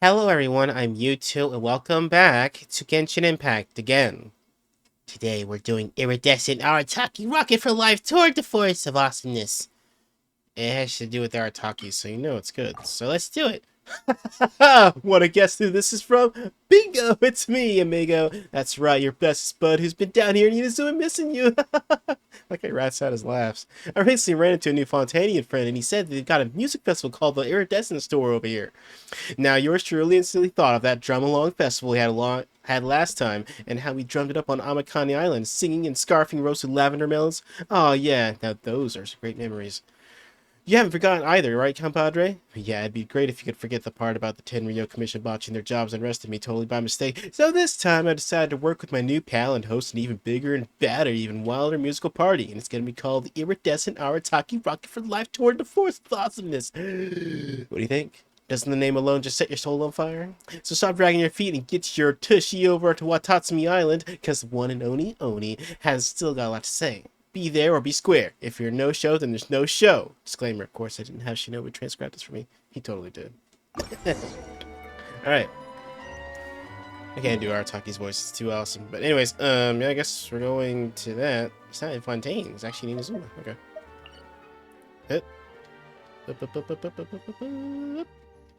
Hello everyone, I'm Yutu, and welcome back to Genshin Impact again. Today we're doing Iridescent Arataki Rockin for Life Tour de Force of Awesomeness. It has to do with Arataki, so you know it's good. So let's do it. Wanna guess who this is from? Bingo! It's me, Amigo. That's right, your bestest bud who's been down here and he's been missing you. Like I rats out his laughs. I recently ran into a new Fontanian friend and he said they've got a music festival called the Iridescence Tour over here. Now, yours truly instantly thought of that drum along festival we had last time, and how we drummed it up on Amakani Island, singing and scarfing roasted lavender melons. Oh yeah, now those are some great memories. You haven't forgotten either, right, compadre? Yeah, it'd be great if you could forget the part about the Tenryo Commission botching their jobs and arresting me totally by mistake. So this time I decided to work with my new pal and host an even bigger and badder, even wilder musical party, and it's gonna be called the Iridescent Arataki Rockin for Life Tour de Force of Awesomeness. What do you think? Doesn't the name alone just set your soul on fire? So stop dragging your feet and get your tushy over to Watatsumi Island, because the one and only Oni has still got a lot to say. Be there or be square. If you're no-show, then there's no show. Disclaimer, of course, I didn't have Shinobu transcribe this for me. He totally did. Alright. I can't do Arataki's voice, it's too awesome. But anyways, yeah, I guess we're going to that. It's not in Fontaine, it's actually in Inazuma. Okay. Hit.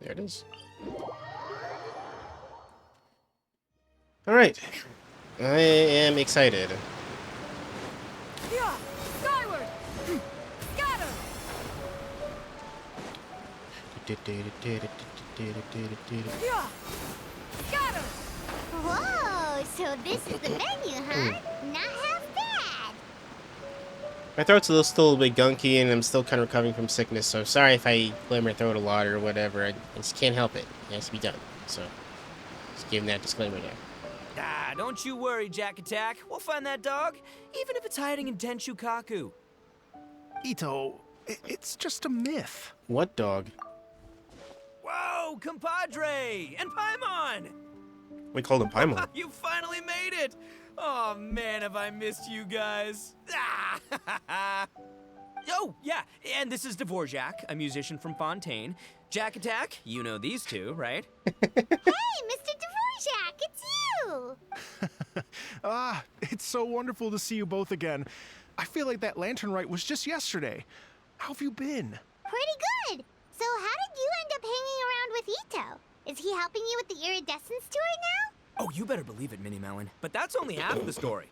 There it is. Alright. I am excited. Yeah, skyward! Scatter! Yeah, scatter! Whoa, so this is the venue, huh? Not half bad. My throat's still a little bit gunky, and I'm still kind of recovering from sickness, so sorry if I clear my throat a lot or whatever. I just can't help it. It has to be done. So, just giving that disclaimer there. Ah, don't you worry, Jack Attack. We'll find that dog, even if it's hiding in Tenshukaku. Ito, it's just a myth. What dog? Whoa, compadre! And Paimon! We called him Paimon. You finally made it! Oh man, have I missed you guys. Ah! Oh, yeah, and this is Dvorak, a musician from Fontaine. Jack Attack, you know these two, right? Hey, Mr. Dvorak, it's you! It's so wonderful to see you both again. I feel like that lantern rite was just yesterday. How have you been? Pretty good. So how did you end up hanging around with Ito? Is he helping you with the Iridescence tour now? Oh, you better believe it, Mini Melon. But that's only half the story.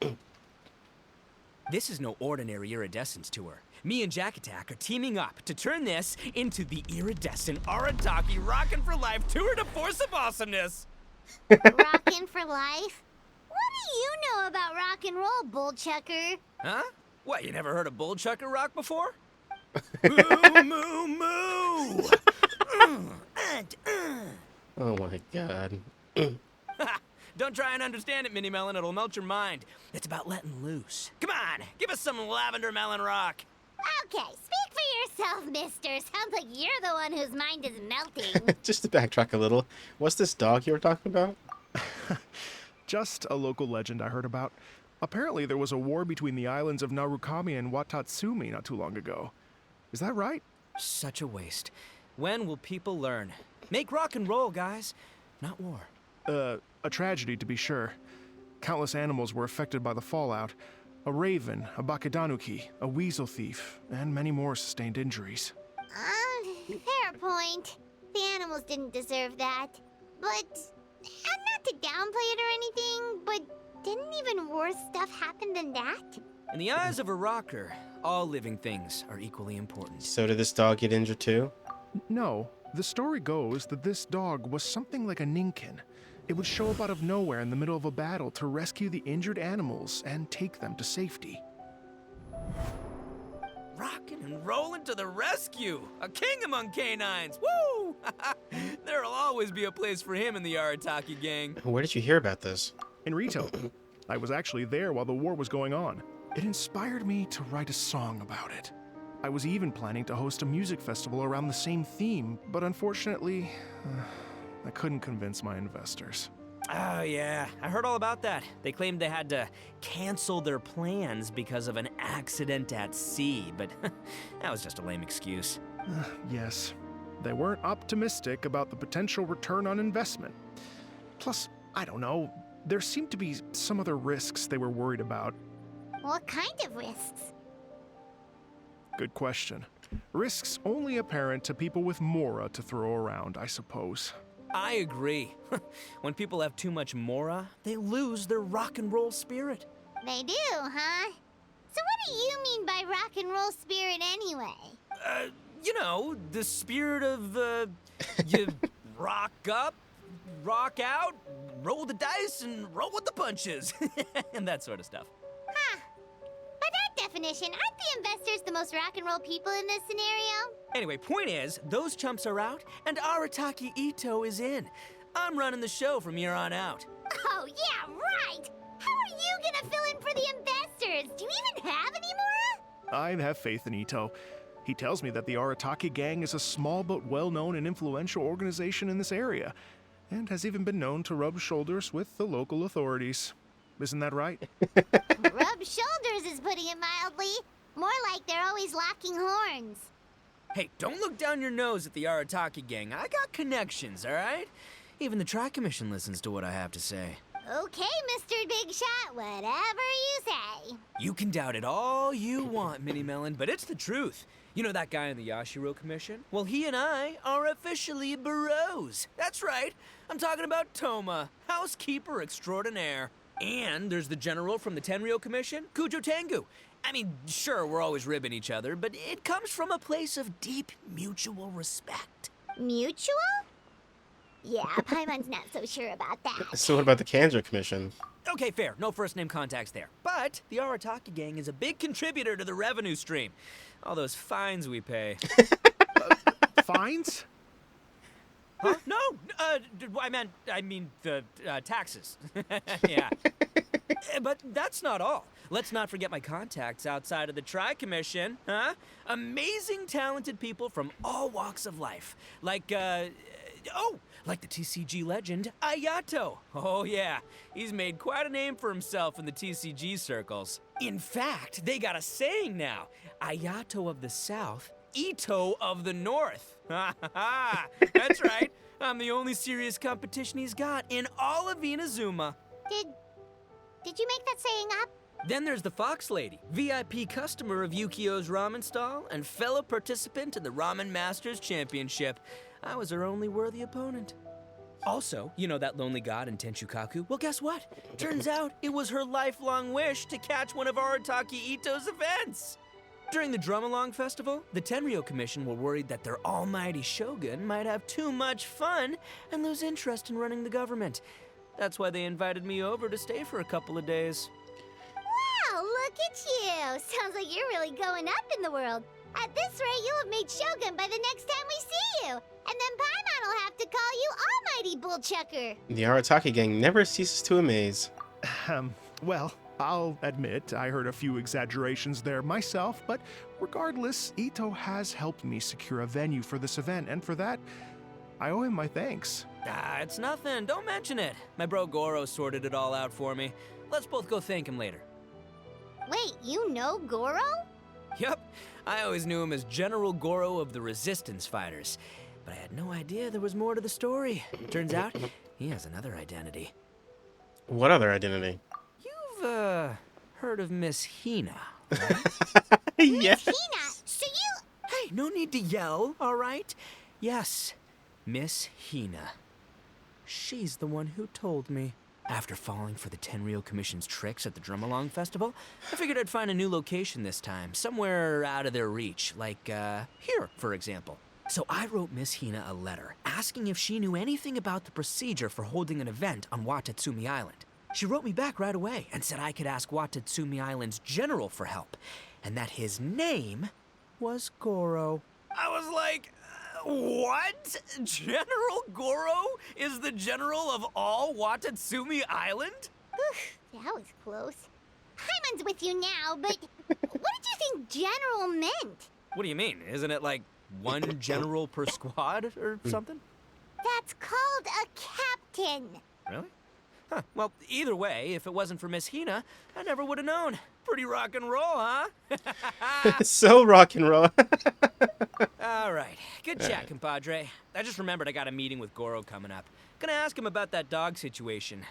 This is no ordinary Iridescence tour. Me and Jack Attack are teaming up to turn this into the Iridescent Arataki Rockin for Life Tour de Force of Awesomeness. Rockin' for life? What do you know about rock and roll, bullchucker? Huh? What, you never heard a bull chucker rock before? Moo, moo, moo! Oh my god. Don't try and understand it, Mini Melon. It'll melt your mind. It's about letting loose. Come on, give us some lavender melon rock. Okay, speak for yourself, mister. Sounds like you're the one whose mind is melting. Just to backtrack a little, what's this dog you were talking about? Just a local legend I heard about. Apparently there was a war between the islands of Narukami and Watatsumi not too long ago. Is that right? Such a waste. When will people learn? Make rock and roll, guys, not war. A tragedy to be sure. Countless animals were affected by the fallout. A raven, a bakedanuki, a weasel thief, and many more sustained injuries. Fair point. The animals didn't deserve that. But, and not to downplay it or anything, but didn't even worse stuff happen than that? In the eyes of a rocker, all living things are equally important. So did this dog get injured too? No, the story goes that this dog was something like a ninkin. It would show up out of nowhere in the middle of a battle to rescue the injured animals and take them to safety. Rockin' and rollin' to the rescue! A king among canines! Woo! There'll always be a place for him in the Arataki gang. Where did you hear about this? In Rito, I was actually there while the war was going on. It inspired me to write a song about it. I was even planning to host a music festival around the same theme, but unfortunately, I couldn't convince my investors. Oh, yeah. I heard all about that. They claimed they had to cancel their plans because of an accident at sea, but that was just a lame excuse. Yes. They weren't optimistic about the potential return on investment. Plus, I don't know, there seemed to be some other risks they were worried about. What kind of risks? Good question. Risks only apparent to people with mora to throw around, I suppose. I agree. When people have too much mora, they lose their rock and roll spirit. They do, huh? So what do you mean by rock and roll spirit anyway? You know, the spirit of, you rock up, rock out, roll the dice, and roll with the punches. And that sort of stuff. Huh. By that definition, aren't the investors the most rock and roll people in this scenario? Anyway, point is, those chumps are out, and Arataki Ito is in. I'm running the show from here on out. Oh, yeah, right! How are you gonna fill in for the investors? Do you even have any mora? I have faith in Ito. He tells me that the Arataki gang is a small but well-known and influential organization in this area, and has even been known to rub shoulders with the local authorities. Isn't that right? Rub shoulders is putting it mildly. More like they're always locking horns. Hey, don't look down your nose at the Arataki gang. I got connections, all right? Even the Tri-Commission listens to what I have to say. Okay, Mr. Big Shot, whatever you say. You can doubt it all you want, Mini Melon, but it's the truth. You know that guy in the Yashiro Commission? Well, he and I are officially bros. That's right. I'm talking about Toma, housekeeper extraordinaire. And there's the general from the Tenryo Commission, Kujo Tengu. I mean, sure, we're always ribbing each other, but it comes from a place of deep mutual respect. Mutual? Yeah, Paimon's not so sure about that. So what about the Kanjo Commission? Okay, fair. No first-name contacts there. But the Arataki gang is a big contributor to the revenue stream. All those fines we pay. Fines? Huh? No, I mean the taxes. Yeah. But that's not all. Let's not forget my contacts outside of the Tri-Commission, huh? Amazing, talented people from all walks of life. Like the TCG legend, Ayato. Oh yeah, he's made quite a name for himself in the TCG circles. In fact, they got a saying now. Ayato of the South, Ito of the North. Ha ha ha! That's right. I'm the only serious competition he's got in all of Inazuma. Did you make that saying up? Then there's the Fox Lady, VIP customer of Yukio's ramen stall and fellow participant in the Ramen Masters Championship. I was her only worthy opponent. Also, you know that lonely god in Tenshukaku? Well, guess what? Turns out it was her lifelong wish to catch one of Arataki Ito's events. During the Drum-Along Festival, the Tenryo Commission were worried that their almighty shogun might have too much fun and lose interest in running the government. That's why they invited me over to stay for a couple of days. Wow, look at you! Sounds like you're really going up in the world. At this rate, you'll have made shogun by the next time we see you. And then Paimon will have to call you Almighty Bullchucker. The Arataki gang never ceases to amaze. Well, I'll admit I heard a few exaggerations there myself, but regardless, Ito has helped me secure a venue for this event, and for that, I owe him my thanks. It's nothing. Don't mention it. My bro Goro sorted it all out for me. Let's both go thank him later. Wait, you know Goro? Yep. I always knew him as General Goro of the Resistance Fighters. But I had no idea there was more to the story. Turns out, he has another identity. What other identity? You've, heard of Miss Hina, right? Yeah. Hina, so you... Hey, no need to yell, all right? Yes, Miss Hina. She's the one who told me. After falling for the Tenryo Commission's tricks at the Drum-Along Festival, I figured I'd find a new location this time, somewhere out of their reach, like, here, for example. So I wrote Miss Hina a letter, asking if she knew anything about the procedure for holding an event on Watatsumi Island. She wrote me back right away and said I could ask Watatsumi Island's general for help, and that his name was Goro. I was like, what? General Goro is the general of all Watatsumi Island? That was close. Paimon's with you now, but what did you think general meant? What do you mean? Isn't it like one general per squad or something? That's called a captain. Really? Huh. Well, either way, if it wasn't for Miss Hina, I never would have known. Pretty rock and roll, huh? So rock and roll. All right. Good chat, compadre. I just remembered I got a meeting with Goro coming up. Gonna ask him about that dog situation.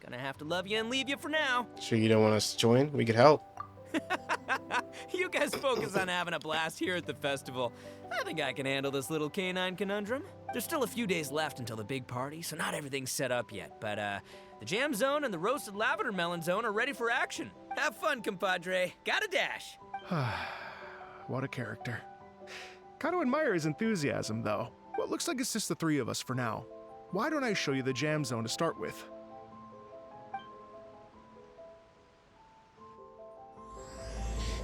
Gonna have to love you and leave you for now. Sure you don't want us to join? We could help. You guys focus on having a blast here at the festival. I think I can handle this little canine conundrum. There's still a few days left until the big party, so not everything's set up yet. But, the jam zone and the roasted lavender melon zone are ready for action. Have fun, compadre. Got a dash. What a character. Kind of admire his enthusiasm, though. Well, it looks like it's just the three of us for now. Why don't I show you the jam zone to start with?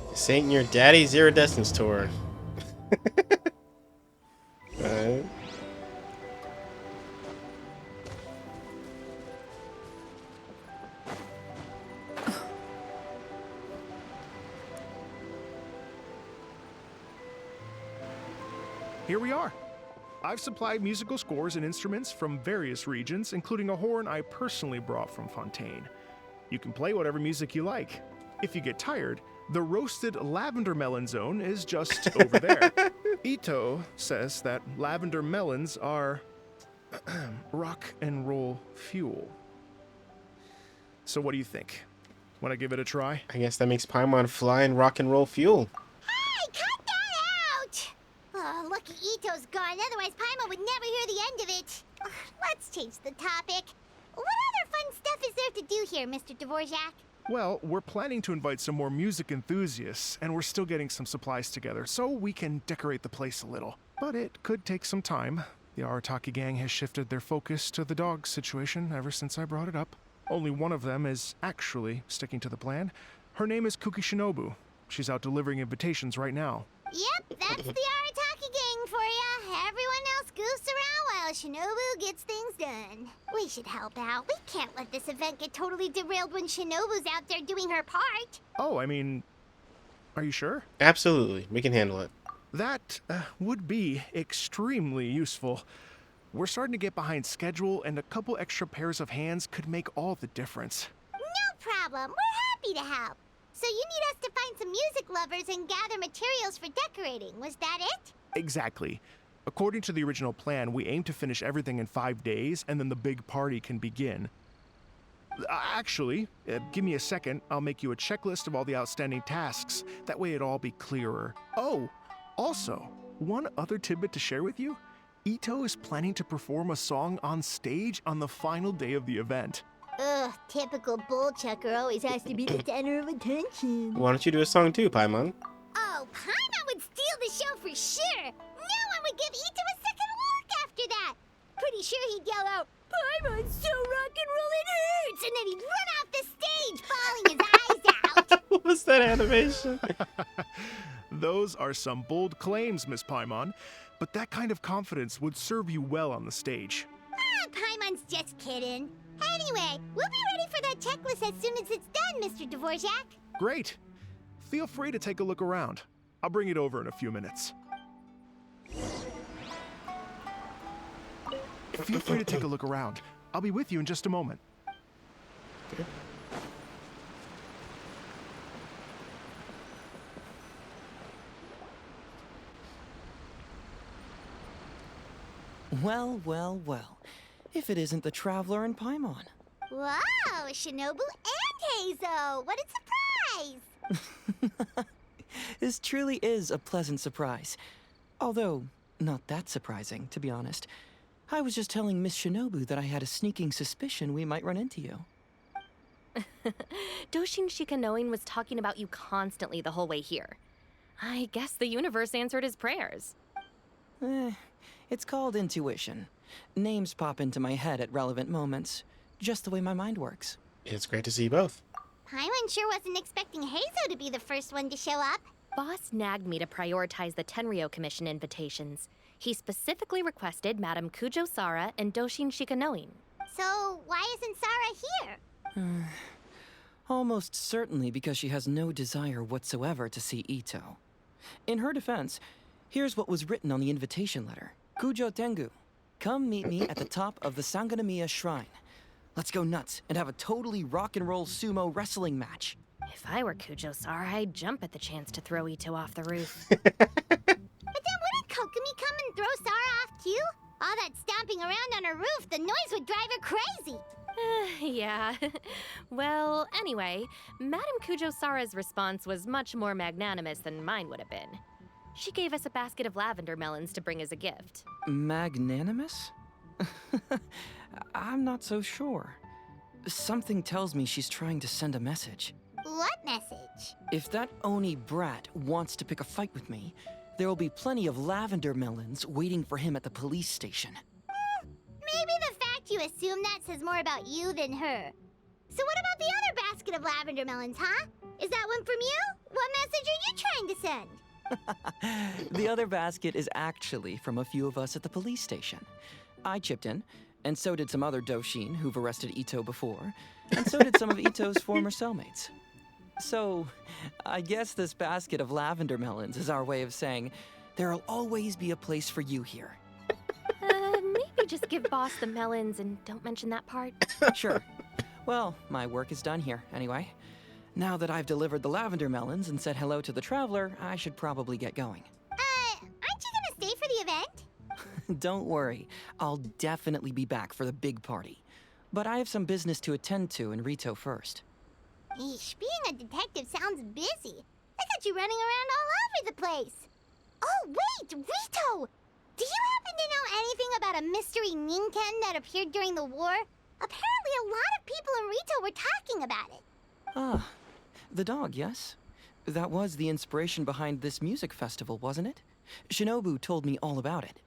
This ain't your daddy's Iridescence tour. Alright. Here we are. I've supplied musical scores and instruments from various regions, including a horn I personally brought from Fontaine. You can play whatever music you like. If you get tired, the roasted lavender melon zone is just over there. Ito says that lavender melons are rock and roll fuel. So what do you think? Want to give it a try? I guess that makes Paimon fly and rock and roll fuel. Hey, cut that out! Oh, lucky Ito's gone, otherwise Paimon would never hear the end of it. Ugh, let's change the topic. What other fun stuff is there to do here, Mr. Dvorak? Well, we're planning to invite some more music enthusiasts, and we're still getting some supplies together, so we can decorate the place a little. But it could take some time. The Arataki gang has shifted their focus to the dog situation ever since I brought it up. Only one of them is actually sticking to the plan. Her name is Kuki Shinobu. She's out delivering invitations right now. Yep, that's the Arataki gang for ya. Everyone else goofs around while Shinobu gets things done. We should help out. We can't let this event get totally derailed when Shinobu's out there doing her part. Oh, I mean, are you sure? Absolutely. We can handle it. That would be extremely useful. We're starting to get behind schedule, and a couple extra pairs of hands could make all the difference. No problem. We're happy to help. So you need us to find some music lovers and gather materials for decorating. Was that it? Exactly. According to the original plan, we aim to finish everything in 5 days, and then the big party can begin. Actually, give me a second. I'll make you a checklist of all the outstanding tasks. That way it'll all be clearer. Oh, also, one other tidbit to share with you. Ito is planning to perform a song on stage on the final day of the event. Ugh, typical bull chucker always has to be the center of attention. Why don't you do a song too, Paimon? Oh, Paimon would steal the show for sure. No one would give Ito a second look after that. Pretty sure he'd yell out, "Paimon's so rock and roll it hurts!" And then he'd run off the stage, bawling his eyes out. What was that animation? Those are some bold claims, Miss Paimon, but that kind of confidence would serve you well on the stage. Ah, Paimon's just kidding. Anyway, we'll be ready for that checklist as soon as it's done, Mr. Dvorak. Great. Feel free to take a look around. I'll bring it over in a few minutes. Feel free to take a look around. I'll be with you in just a moment. Okay. Well, well, well. If it isn't the Traveler and Paimon. Wow, Shinobu and Heizo! What a surprise! This truly is a pleasant surprise. Although, not that surprising, to be honest. I was just telling Miss Shinobu that I had a sneaking suspicion we might run into you. Doshin Shikanoin was talking about you constantly the whole way here. I guess the universe answered his prayers. It's called intuition. Names pop into my head at relevant moments, just the way my mind works. It's great to see you both. Paimon sure wasn't expecting Heizo to be the first one to show up. Boss nagged me to prioritize the Tenryo Commission invitations. He specifically requested Madame Kujo Sara and Doshin Shikanoin. So, why isn't Sara here? Almost certainly because she has no desire whatsoever to see Ito. In her defense, here's what was written on the invitation letter. Kujo Tengu, come meet me at the top of the Sangonomiya Shrine. Let's go nuts and have a totally rock and roll sumo wrestling match. If I were Kujo-Sara, I'd jump at the chance to throw Ito off the roof. But then wouldn't Kokomi come and throw Sara off too? All that stomping around on her roof, the noise would drive her crazy. Yeah. Well, anyway, Madame Kujo-Sara's response was much more magnanimous than mine would have been. She gave us a basket of lavender melons to bring as a gift. Magnanimous? I'm not so sure. Something tells me she's trying to send a message. What message? If that Oni brat wants to pick a fight with me, there will be plenty of lavender melons waiting for him at the police station. Maybe the fact you assume that says more about you than her. So what about the other basket of lavender melons, huh? Is that one from you? What message are you trying to send? The other basket is actually from a few of us at the police station. I chipped in, and so did some other Doshin who've arrested Ito before, and so did some of Ito's former cellmates. So, I guess this basket of lavender melons is our way of saying, there'll always be a place for you here. Maybe just give Boss the melons and don't mention that part. Sure. Well, my work is done here, anyway. Now that I've delivered the lavender melons and said hello to the traveler, I should probably get going. Aren't you gonna stay for the event? Don't worry, I'll definitely be back for the big party. But I have some business to attend to in Rito first. Eesh, being a detective sounds busy. I got you running around all over the place. Oh, wait, Rito! Do you happen to know anything about a mystery Ninken that appeared during the war? Apparently a lot of people in Rito were talking about it. Ah, the dog, yes? That was the inspiration behind this music festival, wasn't it? Shinobu told me all about it.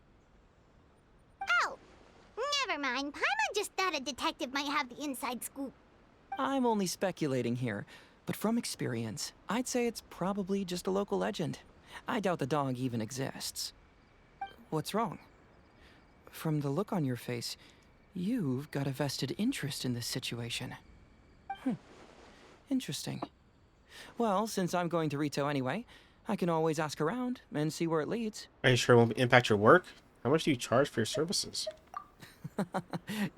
Oh, never mind. Paimon just thought a detective might have the inside scoop. I'm only speculating here, but from experience, I'd say it's probably just a local legend. I doubt the dog even exists. What's wrong? From the look on your face, you've got a vested interest in this situation. Interesting. Well, since I'm going to Rito anyway, I can always ask around and see where it leads. Are you sure it won't impact your work? How much do you charge for your services?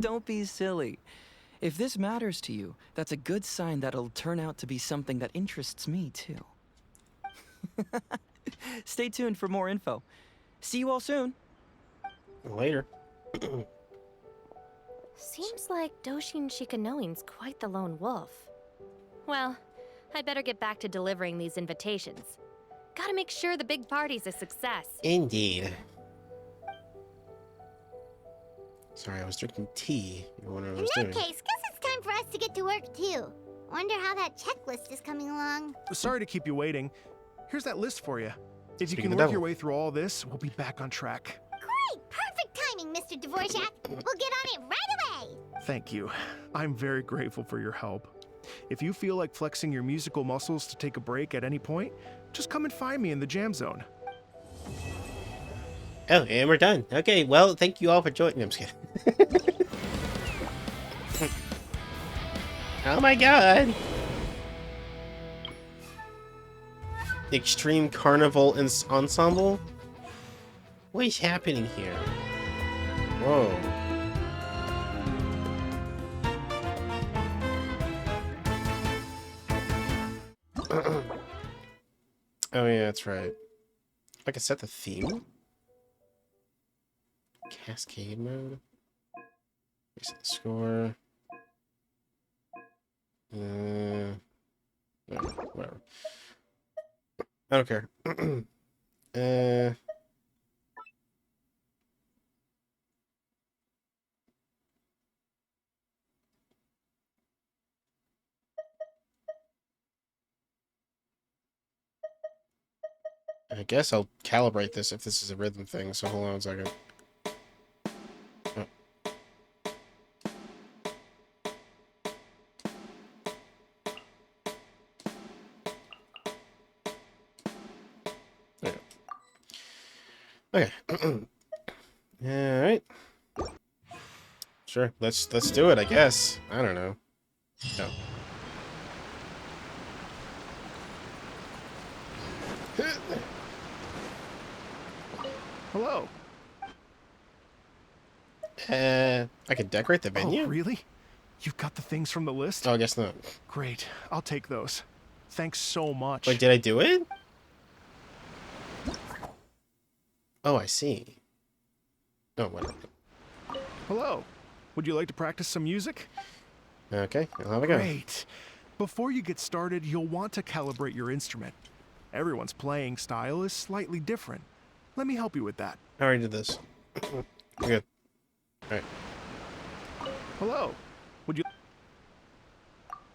Don't be silly. If this matters to you, that's a good sign that it'll turn out to be something that interests me, too. Stay tuned for more info. See you all soon. Later. Seems like Doshin Shikanoin's quite the lone wolf. Well, I'd better get back to delivering these invitations. Gotta make sure the big party's a success. Indeed. Sorry, I was drinking tea. You wonder what I In was that doing. case, guess it's time for us to get to work too. Wonder how that checklist is coming along. Sorry to keep you waiting. Here's that list for you. If you Speaking can of work devil. your way through all this, we'll be back on track. Great! Perfect timing, Mr. Dvorak. We'll get on it right away. Thank you. I'm very grateful for your help. If you feel like flexing your musical muscles to take a break at any point, just come and find me in the jam zone. Oh, and we're done. Okay, well, thank you all for joining. I'm just kidding. Oh my god. Xtreme Carnival Ensemble? What is happening here? Whoa. Oh yeah, that's right. I can set the theme? Cascade mode? Reset the score. No, whatever. I don't care. I guess I'll calibrate this if this is a rhythm thing, so hold on a second. Oh. There you go. Okay. Alright. Sure, let's do it, I guess. I don't know. No. Hello. I could decorate the venue? Oh, really? You've got the things from the list? Oh, I guess not. Great. I'll take those. Thanks so much. Wait, did I do it? Oh, I see. Oh, whatever. Hello. Would you like to practice some music? Okay, I'll have a go. Great. Before you get started, you'll want to calibrate your instrument. Everyone's playing style is slightly different. Let me help you with that. I already did this. We're good. Alright. Hello. Would you...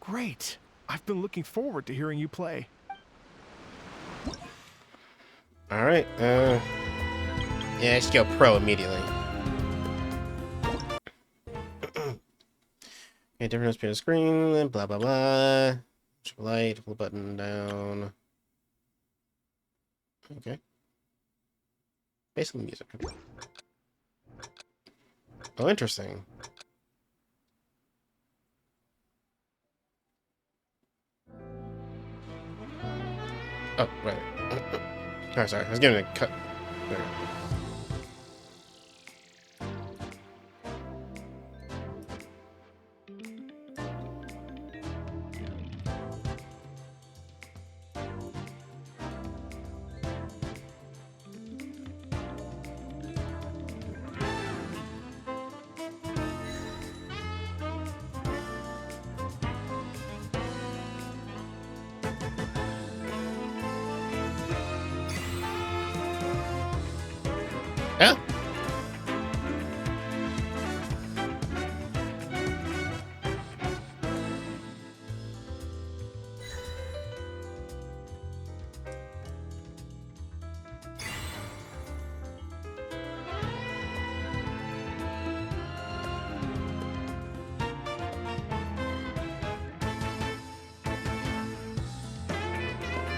Great. I've been looking forward to hearing you play. Alright, yeah, I should go pro immediately. Okay, different speed of screen, blah blah blah. Light, full button down. Okay. Basically music. Oh, interesting. Oh, right. Oh, sorry, I was giving a cut. There we go.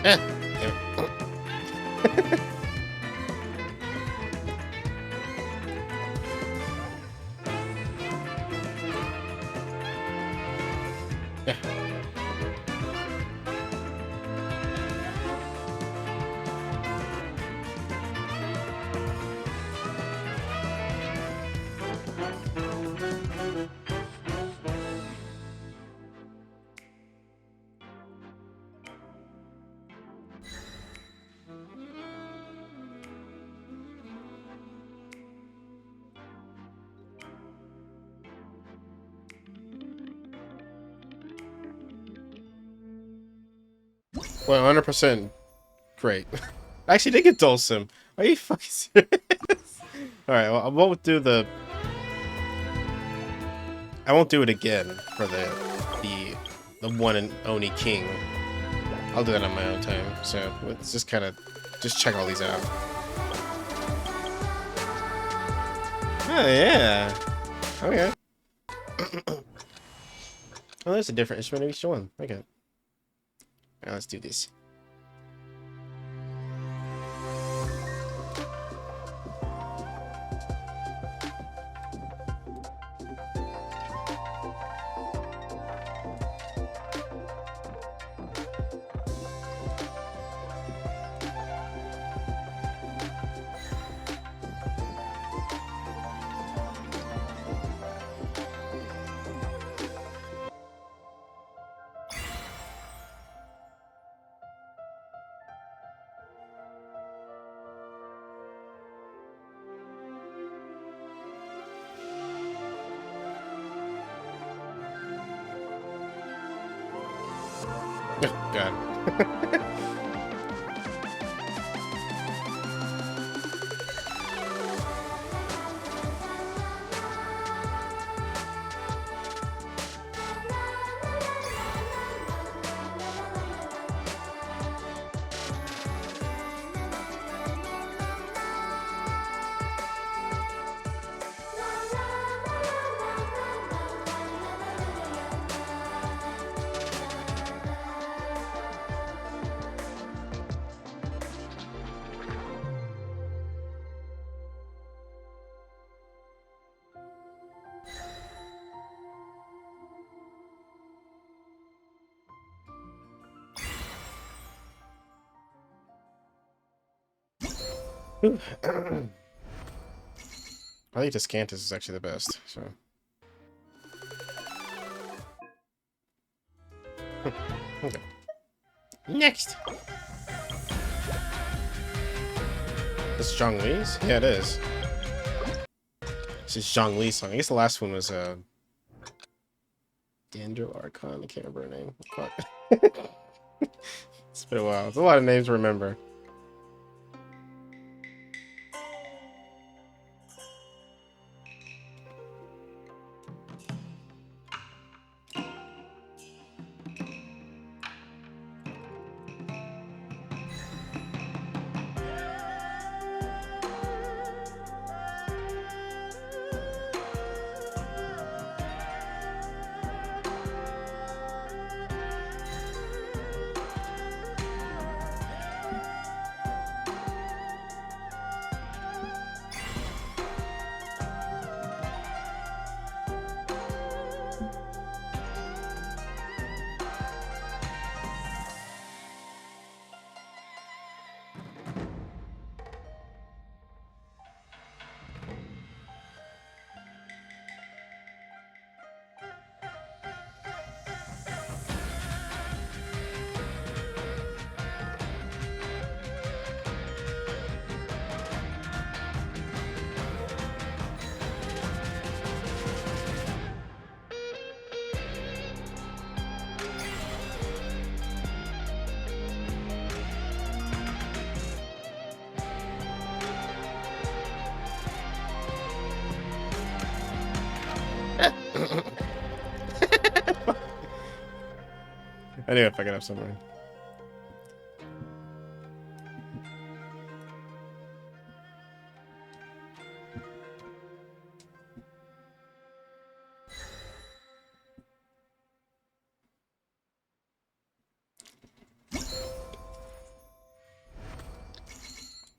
Yeah. Yeah. Well, 100% great. I actually did get Dulcim. Are you fucking serious? Alright, well, I won't do the... I won't do it again for the one and only king. I'll do that on my own time. So let's just kind of check all these out. Oh yeah. Okay. Oh, there's a different instrument of each one. Okay. Alright, let's do this. Oh, God. I think Descantus is actually the best, so. Okay. Next. This is Zhang Li's? Yeah, it is. This is Zhang Li's song. I guess the last one was Dandro Archon. I can't remember her name. Fuck. It's been a while. It's a lot of names to remember. I knew I'd pick it up somewhere.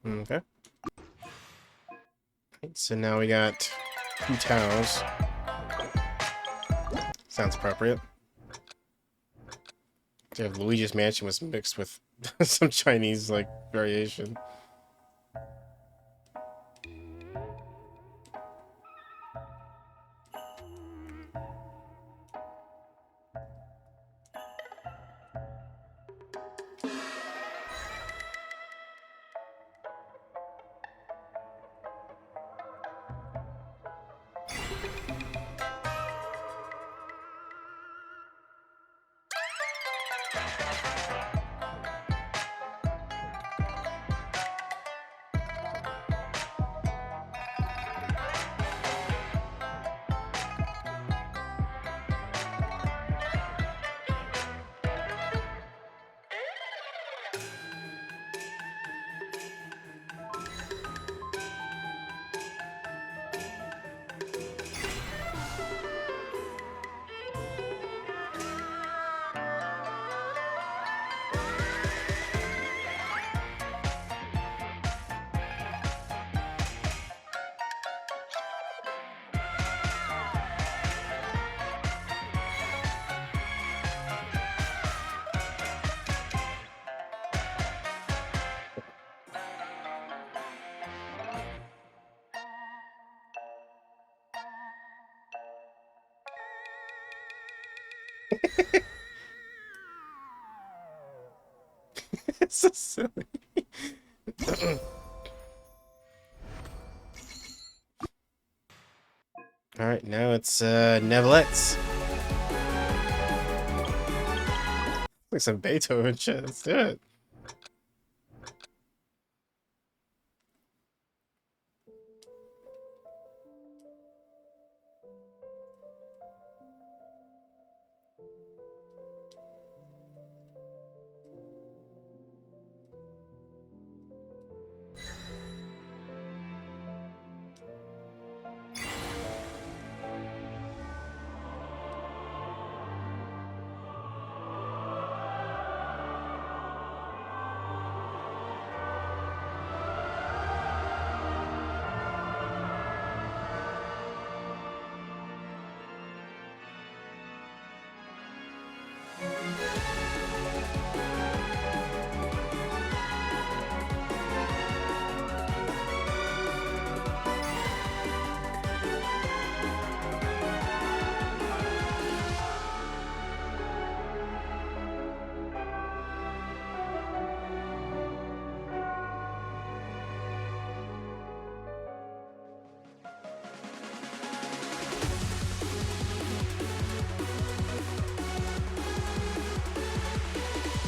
Okay. So now we got 2 towels. Sounds appropriate. So if Luigi's Mansion was mixed with some Chinese, like, variation. It's so silly. Alright, now it's Nevillettes. Like some Beethoven shit. Let's do it.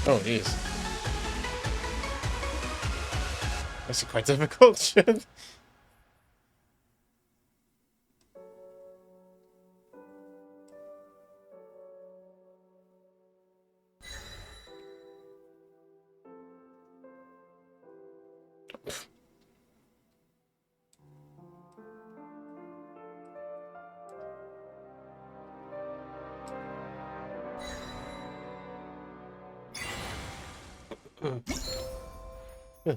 Oh, jeez. That's quite difficult.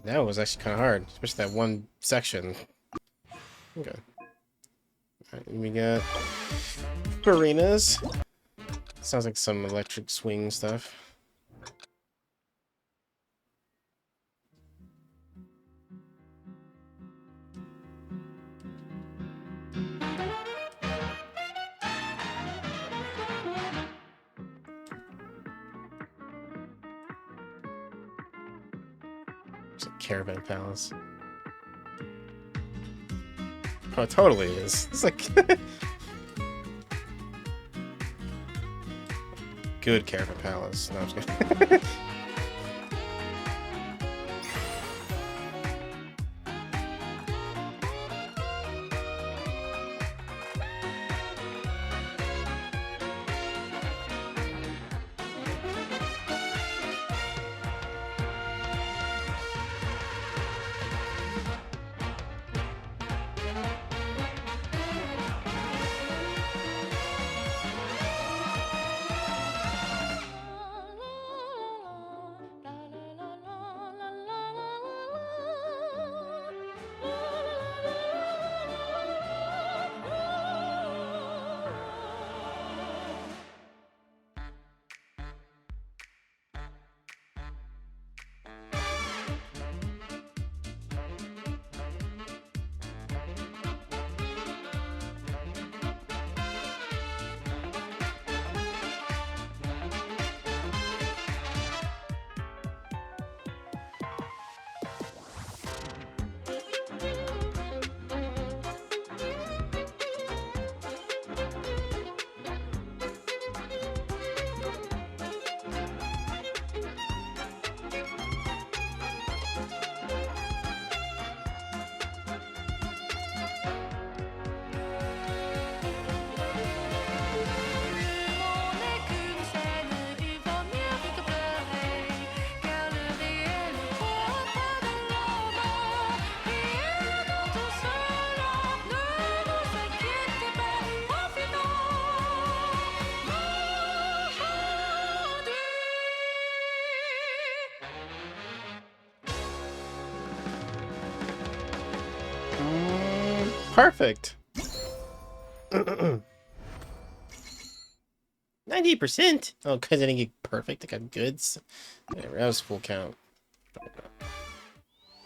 That was actually kind of hard, especially that one section. Okay. Alright, we got arenas. Sounds like some electric swing stuff. It's a caravan palace. Oh, it totally is. It's like good caravan palace. No, I'm just kidding. Perfect. 90%. Oh, because I didn't get perfect. I got goods. Whatever, that was full count.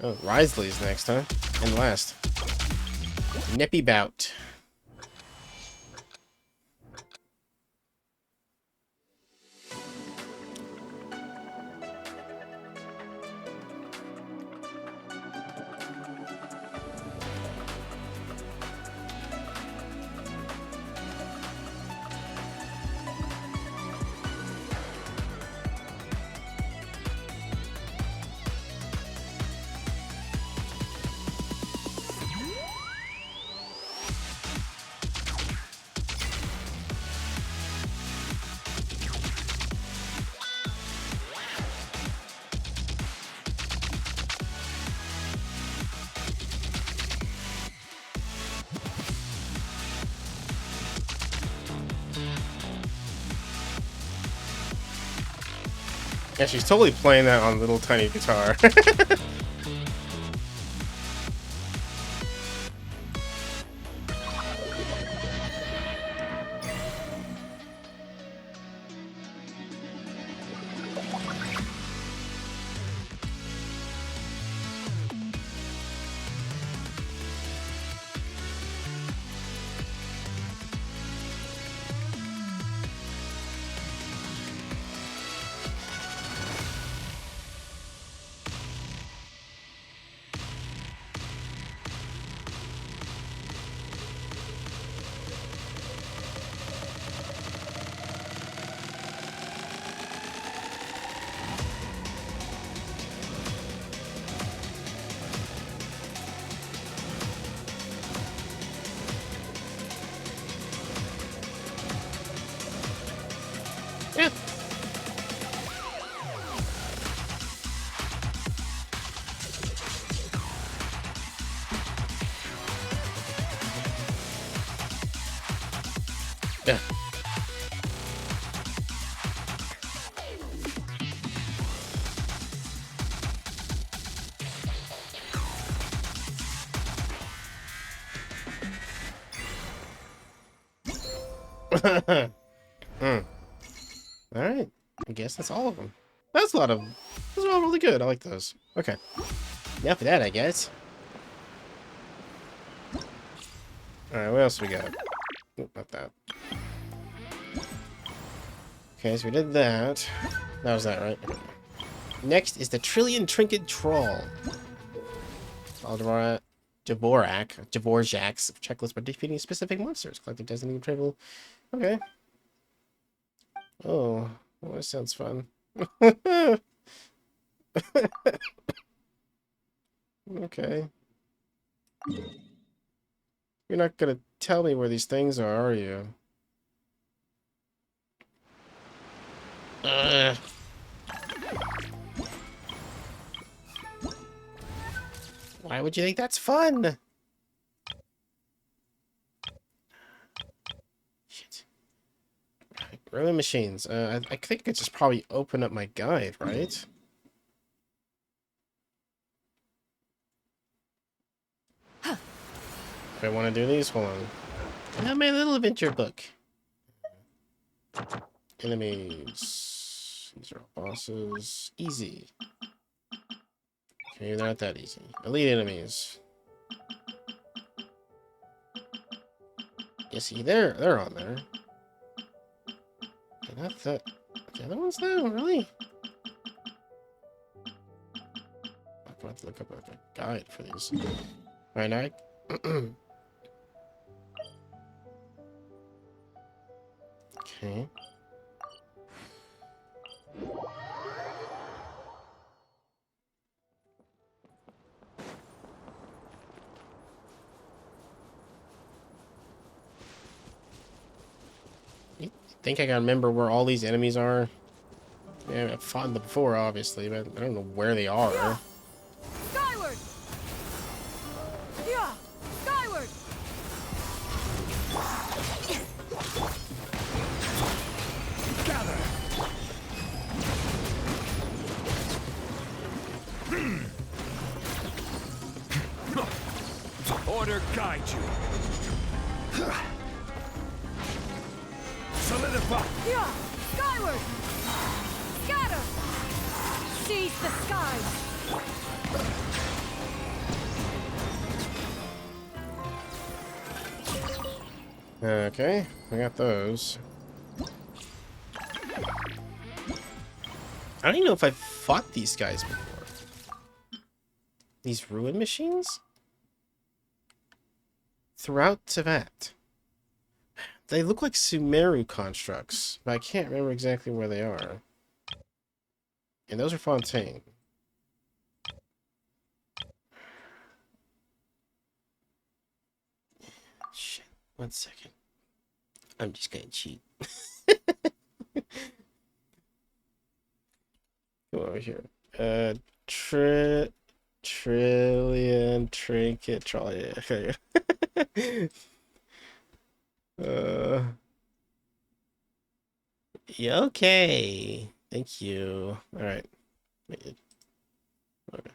Oh, Risley's next, huh? And last. Nippy bout. Yeah, she's totally playing that on a little tiny guitar. Yeah. Yeah. Alright. I guess that's all of them. That's a lot of them. Those are all really good. I like those. Okay. Enough of that, I guess. Alright, what else we got? Oh, not that. Okay, so we did that. That was that, right? Next is the Trinket Trawl. All Dvorak's checklist by defeating specific monsters. Collecting designated travel. Okay. Oh, well, that sounds fun. Okay. You're not gonna tell me where these things are you? Why would you think that's fun? Shit. Ruin machines. I think I could just probably open up my guide, right? If I want to do these, hold on. I have my little adventure book. Enemies. These are all bosses. Easy. Okay, not that easy. Elite enemies. You see, they're on there. Okay, not that. The other ones though, really? I'm gonna have to look up a guide for these. Alright, now okay. You think I can remember where all these enemies are? Yeah, I've fought them before, obviously, but I don't know where they are. Skyward! Yeah! Skyward! Gather! Order guide you. Solidify! Yeah! Skyward! Scatter! Seize the skies! Okay, we got those. I don't even know if I've fought these guys before. These ruin machines? Throughout Tibet. They look like Sumeru constructs, but I can't remember exactly where they are. And those are Fontaine. Shit, 1 second. I'm just gonna cheat. Go over here. Trillion Trinket Trawl. Yeah, okay. Yeah, okay. Thank you. All right. Okay. Make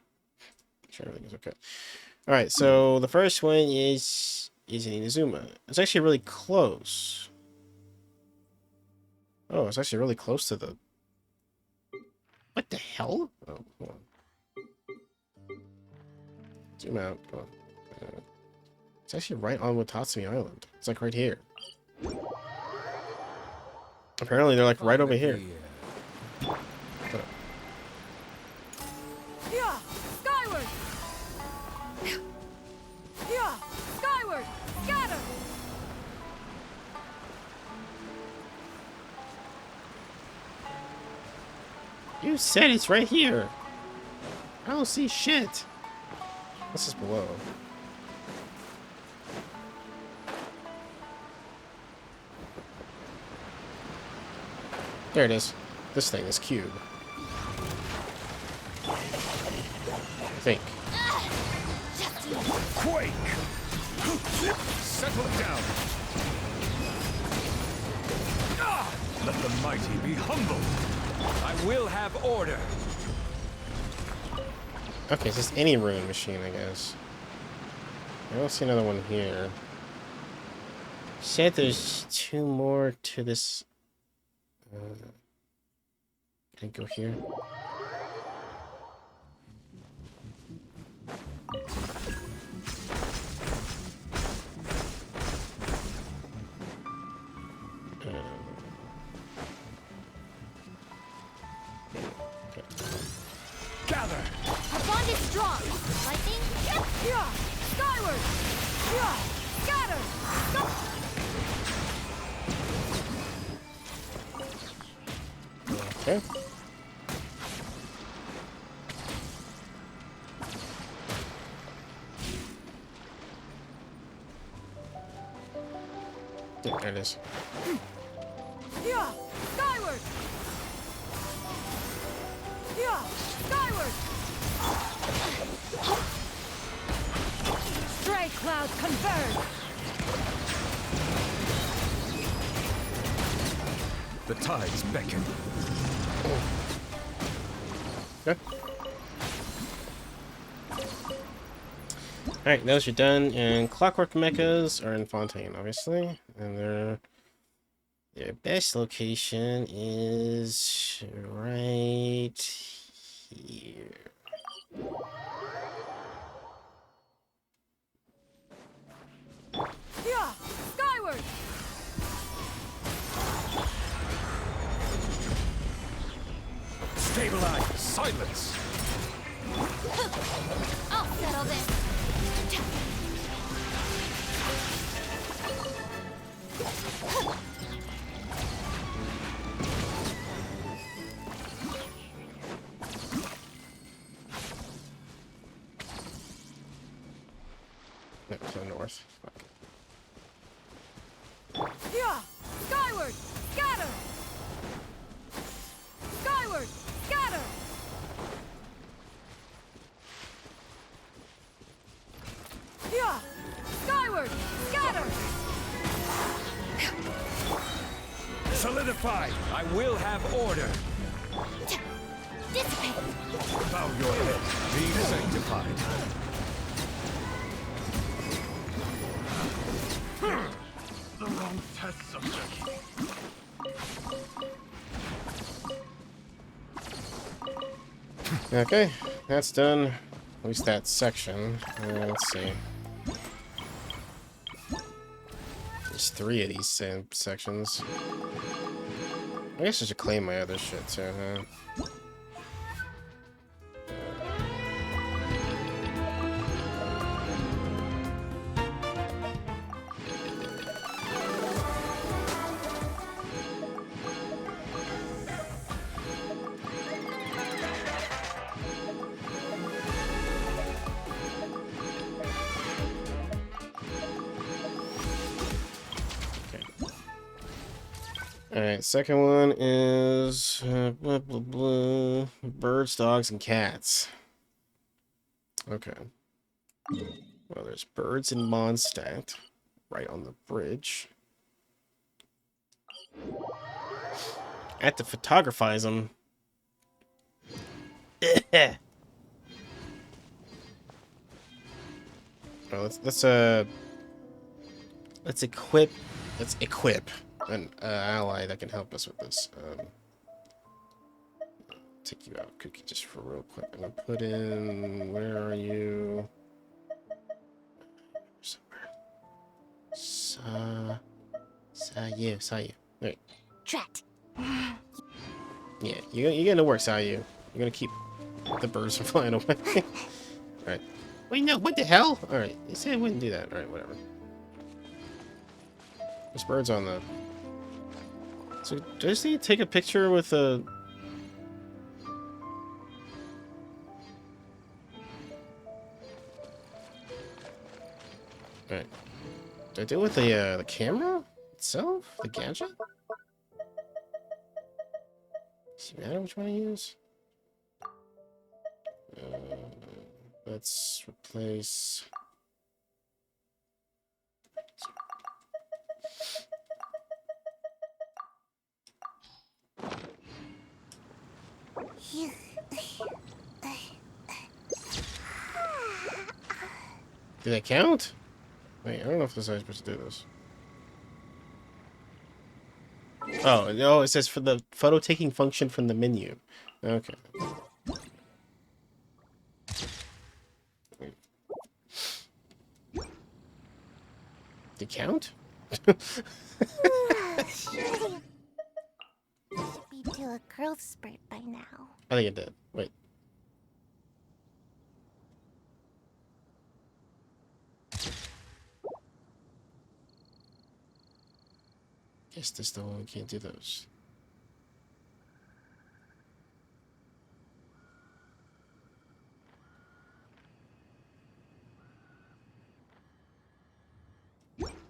sure everything is okay. All right. So the first one is in Inazuma. It's actually really close. Oh, it's actually really close to the. What the hell? Oh, hold on. Zoom out. Come on. It's actually right on Watatsumi Island. It's like right here. Apparently, they're like right over here. Yeah! Skyward! Yeah! Skyward! Scatter! You said it's right here. I don't see shit. This is below. There it is. This thing is cube. I think. Quake! Settle down! Let the mighty be humbled! I will have order! Okay, it's just any ruin machine, I guess. I don't see another one here. Said there's 2 more to this. Can I go here? Gather! Our bond is strong. Lightning, yeah, skyward, yeah, scatter, Okay. There it is. yeah, skyward, yeah, skyward. Stray clouds converge. The tides beckon. Okay. Alright, those are done, and Clockwork Mechas are in Fontaine, obviously. And their best location is right here. Yeah, skyward. Stabilize! Silence! I'll settle this. No, to the north. Fuck. Yeah, skyward, scatter. Skyward, scatter. Yeah, skyward, scatter. Solidify! I will have order! Dissipate. Bow your head. Be sanctified. The wrong test subject. Okay, that's done. At least that section. Let's see. There's 3 of these same sections. I guess I should claim my other shit too, huh? Alright, second one is blah, blah, blah. Birds, dogs, and cats. Okay. Well, there's birds in Mondstadt, right on the bridge. I have to photographize them. Well, let's equip an ally that can help us with this. Take you out, Cookie, just for real quick. I'm gonna put in. Where are you? Somewhere. Saw you. Wait. Drat. Yeah, you're gonna work, Saw you. You're gonna keep the birds from flying away. All right. Wait, no. What the hell? All right. They said I wouldn't do that. All right, whatever. There's birds on the. So, do I just need to take a picture with a... Alright. Do I do it with the camera itself? The gadget? Does it matter which one I use? Let's replace. Did that count? Wait, I don't know if this is supposed to do this. Oh, no, it says for the photo taking function from the menu. Okay. Did it count? Should be to a growth spurt by now. I think it did. Wait. Guess this the one we can't do those.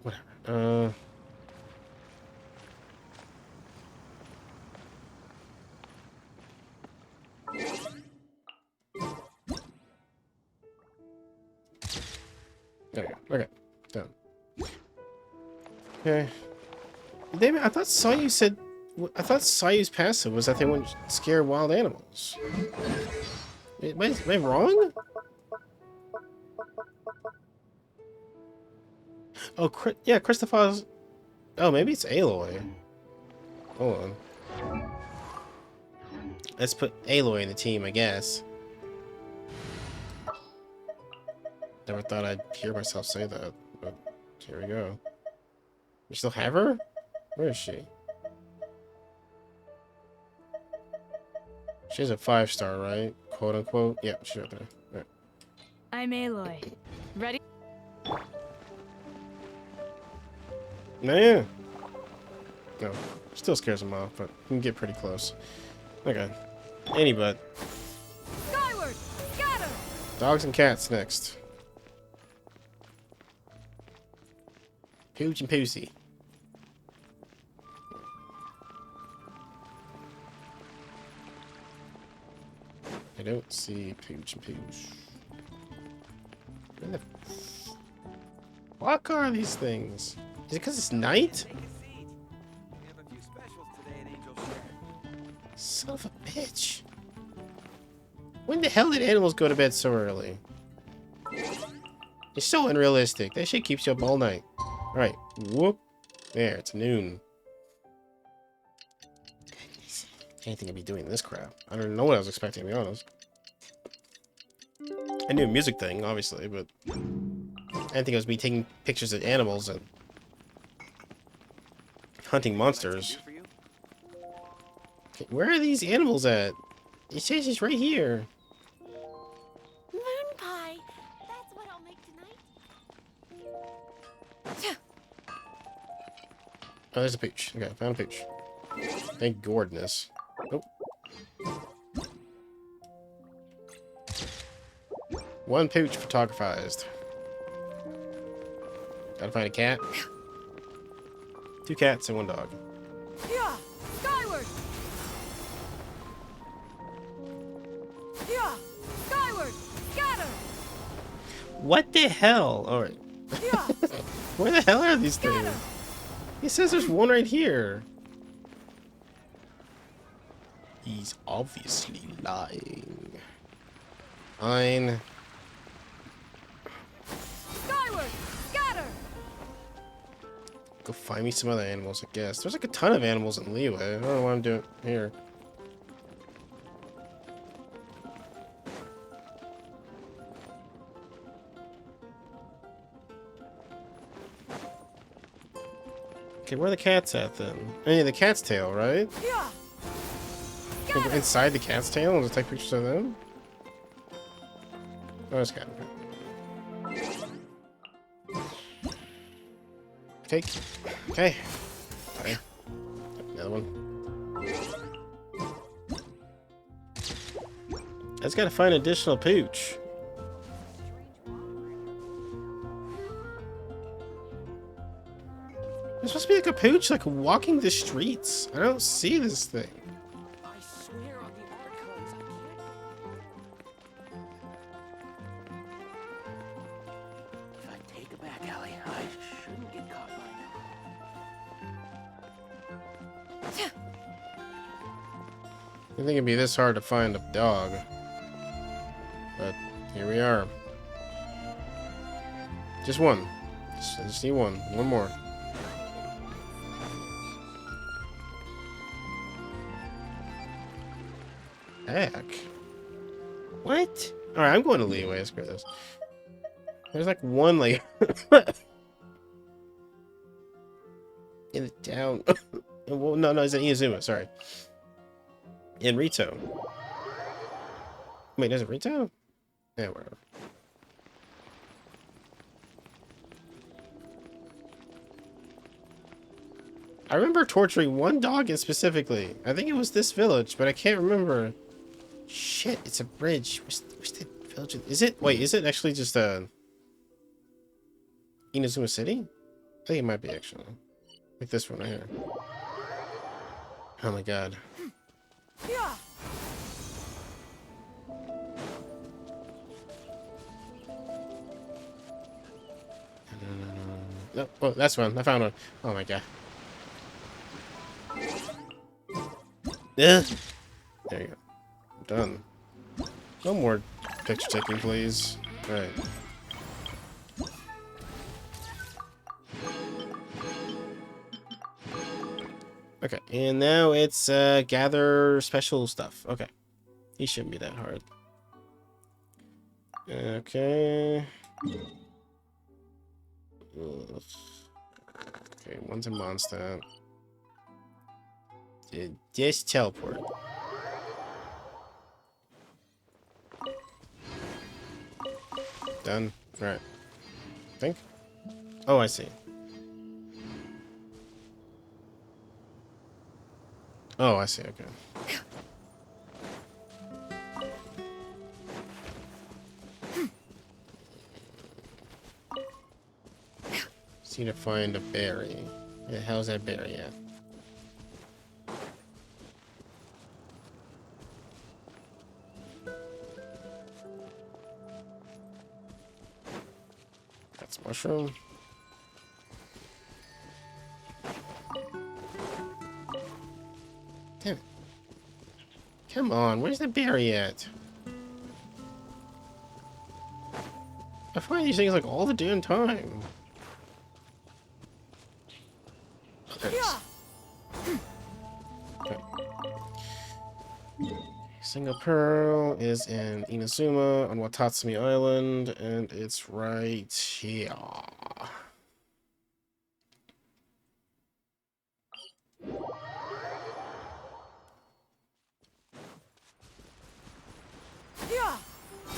Whatever. There we go. Okay. Done. Okay. Damn it, I thought Sayu said... I thought Sayu's passive was that they wouldn't scare wild animals. Am I wrong? Oh, yeah, Christopher's... Oh, maybe it's Aloy. Hold on. Let's put Aloy in the team, I guess. Never thought I'd hear myself say that, but here we go. You still have her? Where is she? She's a 5-star, right? Quote unquote. Yeah, she's right there. Right. I'm Aloy. Ready? No, yeah. No, still scares him off, but we can get pretty close. Okay. Anybody. Skyward! Scatter! Dogs and cats next. Pooch and Poosey. I don't see Pooch and Pooch. Where the fuck are these things? Is it because it's night? Son of a bitch. When the hell did animals go to bed so early? It's so unrealistic. That shit keeps you up all night. Alright, whoop. There, it's noon. Goodness. I didn't think I'd be doing this crap. I don't know what I was expecting, to be honest. I knew a music thing, obviously, but I didn't think it was me taking pictures of animals and hunting monsters. Okay, where are these animals at? It says it's right here. Moon pie! That's what I'll make tonight. Oh, there's a pooch. Okay, found a pooch. Thank goodness. Oh. One pooch photographized. Gotta find a cat. 2 cats and 1 dog. Yeah! Skyward! Yeah! Skyward! Scatter! What the hell? Alright. Yeah! Where the hell are these things? He says there's one right here. He's obviously lying. Fine. Skyward! Scatter! Go find me some other animals, I guess. There's like a ton of animals in Leeway. I don't know what I'm doing here. Okay, where are the cats at then? I mean, the cat's tail, right? Yeah! Can I go inside the cat's tail and just take pictures of them? Oh, it's cat. Okay. Okay. Okay. Another one. I just gotta find additional pooch. There's supposed to be like a pooch like walking the streets. I don't see this thing. I I think it'd be this hard to find a dog. But here we are. Just one. Just need one. One more. Heck. What? Alright, I'm going to leeway. Screw this. There's like one like in the town. Well, no, it's an Inazuma, sorry. In Rito. Wait, there's a Rito? Yeah, whatever. I remember torturing one dog in specifically. I think it was this village, but I can't remember. Shit, it's a bridge. Where's the village? Is it? Wait, is it actually just Inazuma City? I think it might be actually. Like this one right here. Oh my god. No, oh, that's one. I found one. Oh my god. Ugh. There you go. Done. No more picture taking, please. Alright. Okay, and now it's gather special stuff. Okay. He shouldn't be that hard. Okay. Ugh. Okay, one's a monster. Just teleport. Done. Alright. Think? Oh, I see. Oh, I see. Okay. Just need to find a berry. Yeah, how's that berry at? That's mushroom. Damn it. Come on, where's the berry at? I find these things like all the damn time. There it is. Okay. Single Pearl is in Inazuma on Watatsumi Island, and it's right here.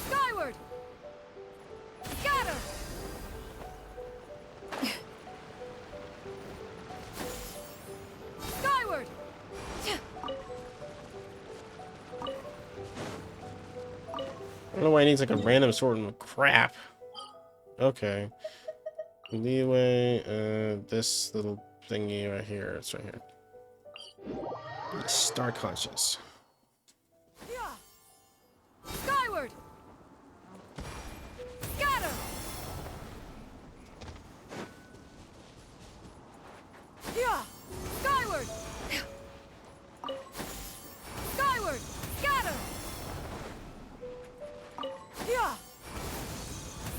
Skyward! Scatter! Skyward! I don't know why it needs like a random sort of crap. Okay. Leeway, this little thingy right here. It's right here. Star Conscious. Skyward! Scatter! Skyward! Skyward! Scatter!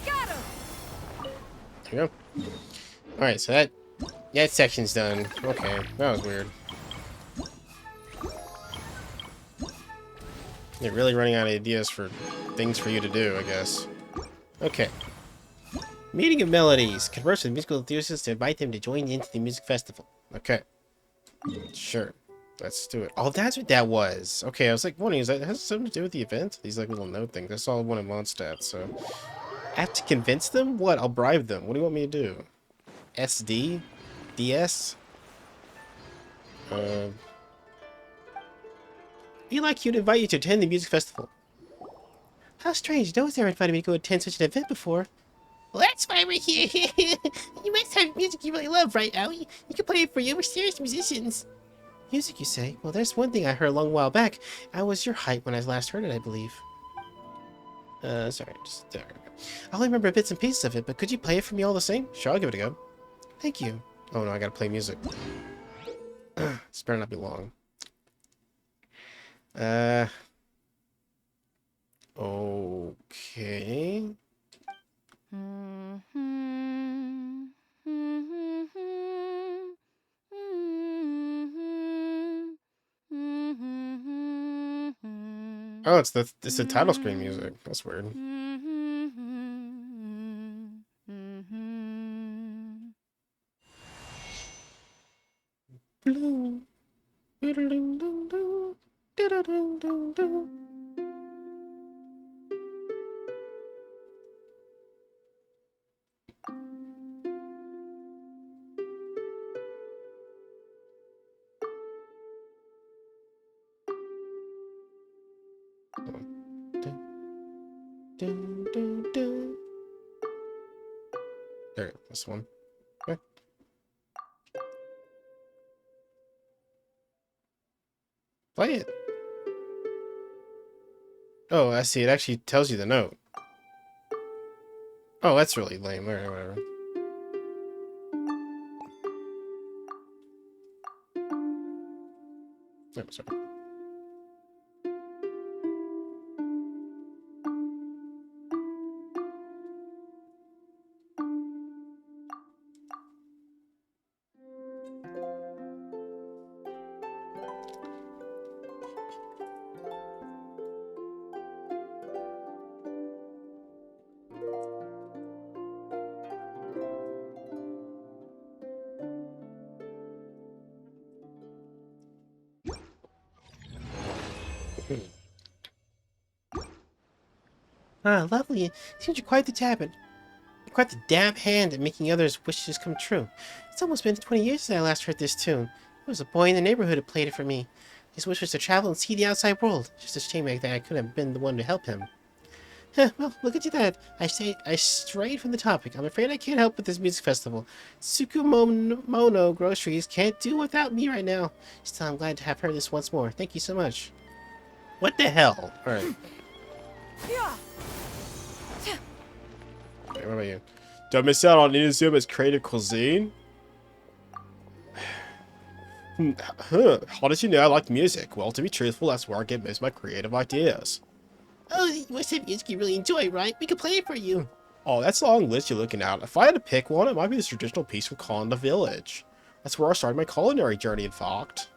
Scatter! There you go. Alright, so that section's done. Okay, that was weird. They're really running out of ideas for things for you to do, I guess. Okay. Meeting of Melodies. Converse with musical enthusiasts to invite them to join into the music festival. Okay. Sure. Let's do it. Oh, that's what that was. Okay, I was like wondering, is that has something to do with the event? These like little note things. I saw one of Mondstadt, so I have to convince them? What? I'll bribe them. What do you want me to do? SD? DS? We'd like you to invite you to attend the music festival. How strange. No one's ever invited me to go attend such an event before. Well, that's why we're here. You must have music you really love, right, Aoi? You can play it for you. We're serious musicians. Music, you say? Well, there's one thing I heard a long while back. I was your height when I last heard it, I believe. Sorry, just there. I only remember bits and pieces of it, but could you play it for me all the same? Sure, I'll give it a go. Thank you. Oh no, I gotta play music. This better not be long. Okay. Oh, it's the title screen music. That's weird. There, this one. Okay. Play it. Oh, I see. It actually tells you the note. Oh, that's really lame. All right, whatever. Oh, sorry. Ah, lovely. Seems you're quite the tablet. Quite the dab hand at making others' wishes come true. It's almost been 20 years since I last heard this tune. There was a boy in the neighborhood who played it for me. His wish was to travel and see the outside world. Just a shame that I couldn't have been the one to help him. Well, look at you that. I strayed from the topic. I'm afraid I can't help with this music festival. Tsukumono Groceries can't do without me right now. Still, I'm glad to have heard this once more. Thank you so much. What the hell? Alright. What about you? Don't miss out on Inazuma's creative cuisine? How did you know I like music? Well, to be truthful, that's where I get most of my creative ideas. Oh, what's that music you really enjoy, right? We can play it for you. Oh, that's a long list you're looking at. If I had to pick one, it might be this traditional piece from Conda Village. That's where I started my culinary journey, in fact.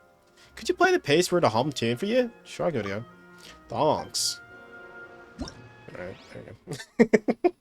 Could you play the piece for the hum tune for you? Sure, I'll go to go. Thanks. Alright, there you go.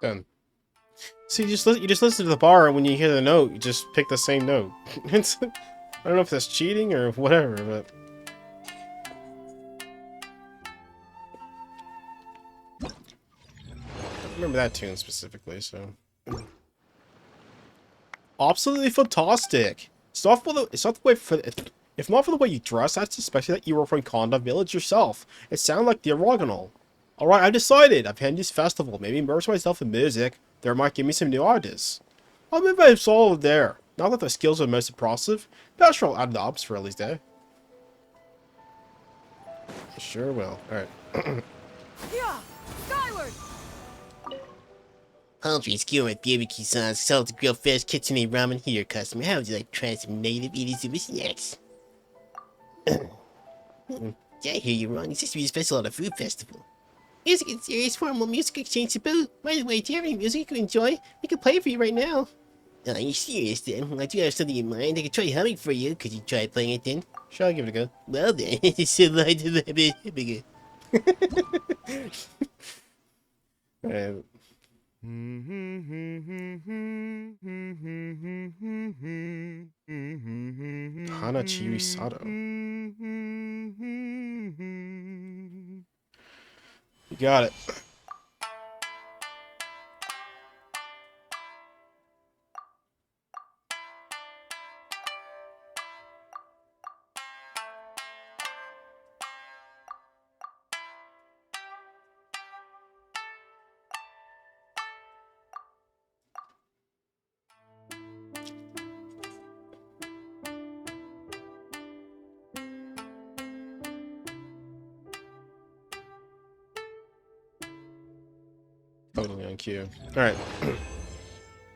Done. So you just listen to the bar, and when you hear the note, you just pick the same note. I don't know if that's cheating or whatever, but I remember that tune specifically. So absolutely fantastic. It's not the way for if not for the way you dress, I'd suspect that you were from Conda Village yourself. It sounded like the original. Alright, I've decided. I've had this festival. Maybe immerse myself in music. There might give me some new ideas. I'll move my soul over there. Not that the skills are most impressive, but I'm sure I'll add knobs for Ellie's day. I sure will. Alright. Yeah, skyward. Poultry skewer with BBQ sauce, salted grilled fish, KitchenAid ramen. Here, customer. How would you like to try some native Iridescent snacks? Did I hear you wrong? It's just music festival, not a food festival. Music and serious formal music exchange to boot. By the way, do you have any music you enjoy? We can play it for you right now. Are you serious then? I do have something in mind. I can try humming for you. Could you try playing it then? Sure, I'll give it a go. Well then, it's so light to the bit. Hanachiri Sato. You got it. Totally on cue. Alright.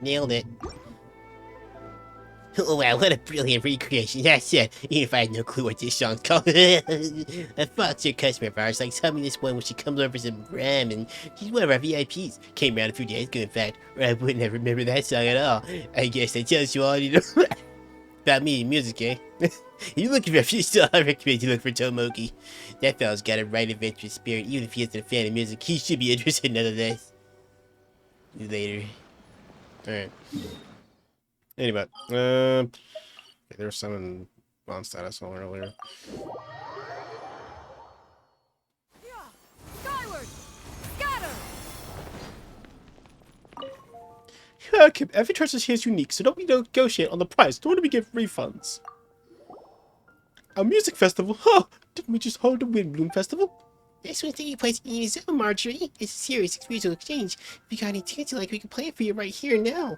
Nailed it. Oh wow, what a brilliant recreation. That's it. Even if I had no clue what this song's called. A foster customer of ours likes humming this one when she comes over for some ramen. She's one of our VIPs. Came around a few days ago, in fact, or I wouldn't have remembered that song at all. I guess that tells you all you know about me and music, eh? If you're looking for a few still, I recommend you look for Tomoki. That fella's got a right adventurous spirit. Even if he isn't a fan of music, he should be interested nonetheless. Later. Alright. Anyway, there was some in Mondstadt I saw earlier. Skyward! Scatter! Kim, every choice here is unique, so don't we negotiate on the price, nor do we give refunds. Our music festival? Huh! Didn't we just hold a Windbloom festival? This one's taking place in your zone, Marjorie. It's a serious experiential exchange. If you got any tickets you like, we can play it for you right here and now.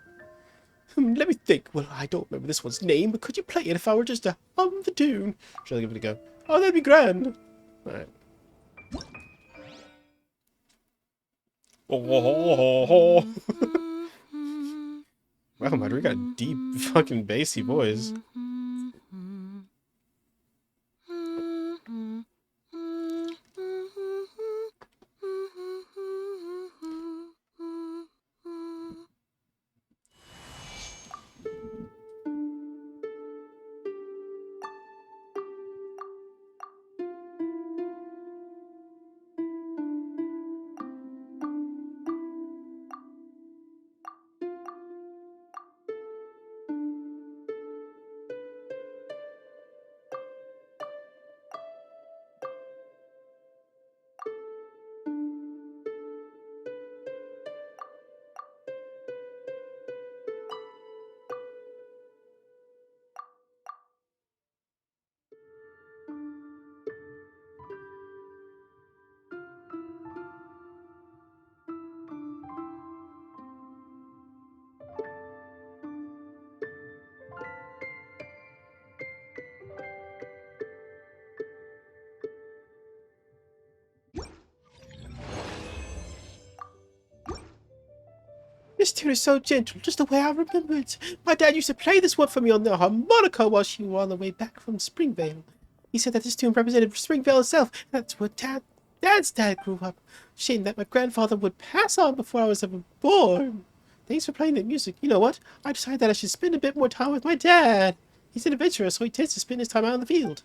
Let me think. Well, I don't remember this one's name, but could you play it if I were just to hum the tune? Shall I give it a go? Oh, that'd be grand. Alright. Oh. Wow, Marjorie got a deep fucking bassy voice. This tune is so gentle, just the way I remember it. My dad used to play this one for me on the harmonica while she was on the way back from Springvale. He said that this tune represented Springvale itself. That's where Dad's dad grew up. Shame that my grandfather would pass on before I was ever born. Thanks for playing the music. You know what? I decided that I should spend a bit more time with my dad. He's an adventurer, so he tends to spend his time out in the field.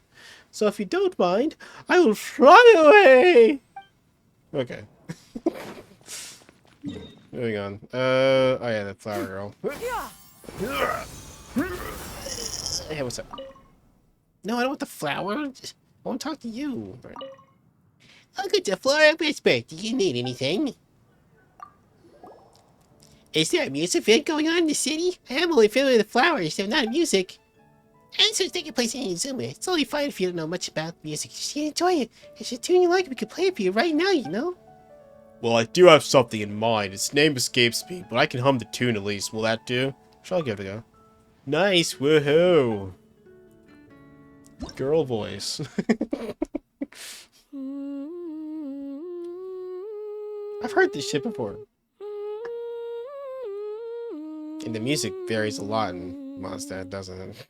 So if you don't mind, I will fly away. Okay. Moving on. Oh yeah, that flower girl. Hey, what's up? No, I don't want the flower. I want to talk to you. Right. Look at the Flora Whisper. Do you need anything? Is there a music event going on in the city? I am only familiar with the flowers, so not music. And so it's taking place in Ensemble. It's totally fine if you don't know much about music. Just enjoy it. If it's a tune you like, we can play it for you right now, you know? Well, I do have something in mind. Its name escapes me, but I can hum the tune at least. Will that do? Sure, I'll give it a go. Nice, woohoo! Girl voice. I've heard this shit before. And the music varies a lot in Mondstadt, doesn't it?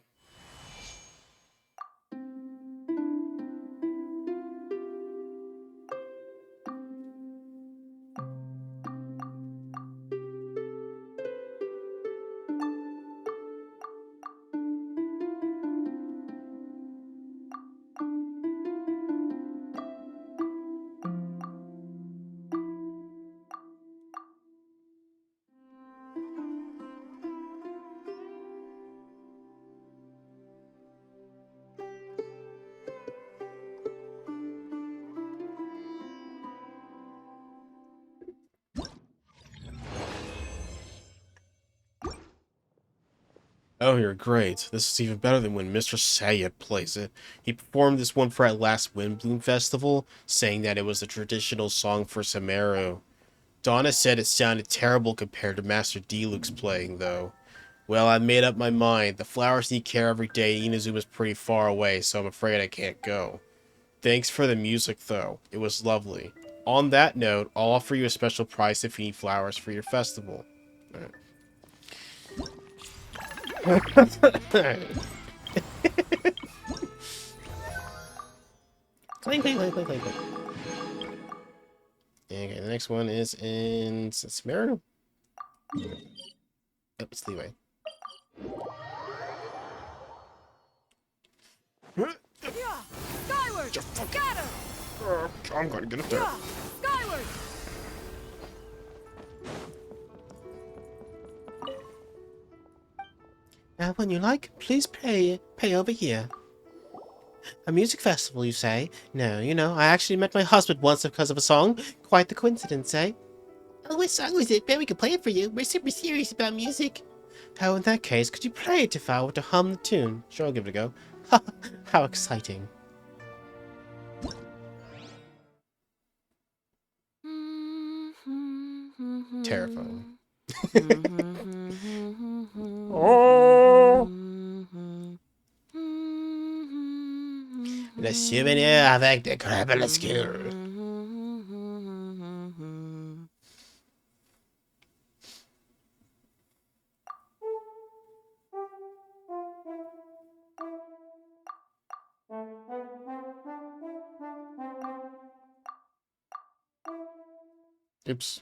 Oh, you're great. This is even better than when Mr. Sayed plays it. He performed this one for our last Windbloom Festival, saying that it was a traditional song for Samaru. Donna said it sounded terrible compared to Master D-Luke's playing, though. Well, I made up my mind. The flowers need care every day. Inazuma's pretty far away, so I'm afraid I can't go. Thanks for the music, though. It was lovely. On that note, I'll offer you a special price if you need flowers for your festival. Alright. Clang, clang, clang, clang, clang, clang. Okay, the next one is in Samara. Yep, it's Leeway. Skyward! Scatter! I'm gonna get up there. Skyward! Now, when you like, please pay over here. A music festival, you say? No, you know, I actually met my husband once because of a song. Quite the coincidence, eh? Oh, what song was it? Ben, we can play it for you. We're super serious about music. Oh, in that case, could you play it if I were to hum the tune? Sure, I'll give it a go. How exciting. Terrifying. Oh! Le souvenir avec des crépuscules. Oops.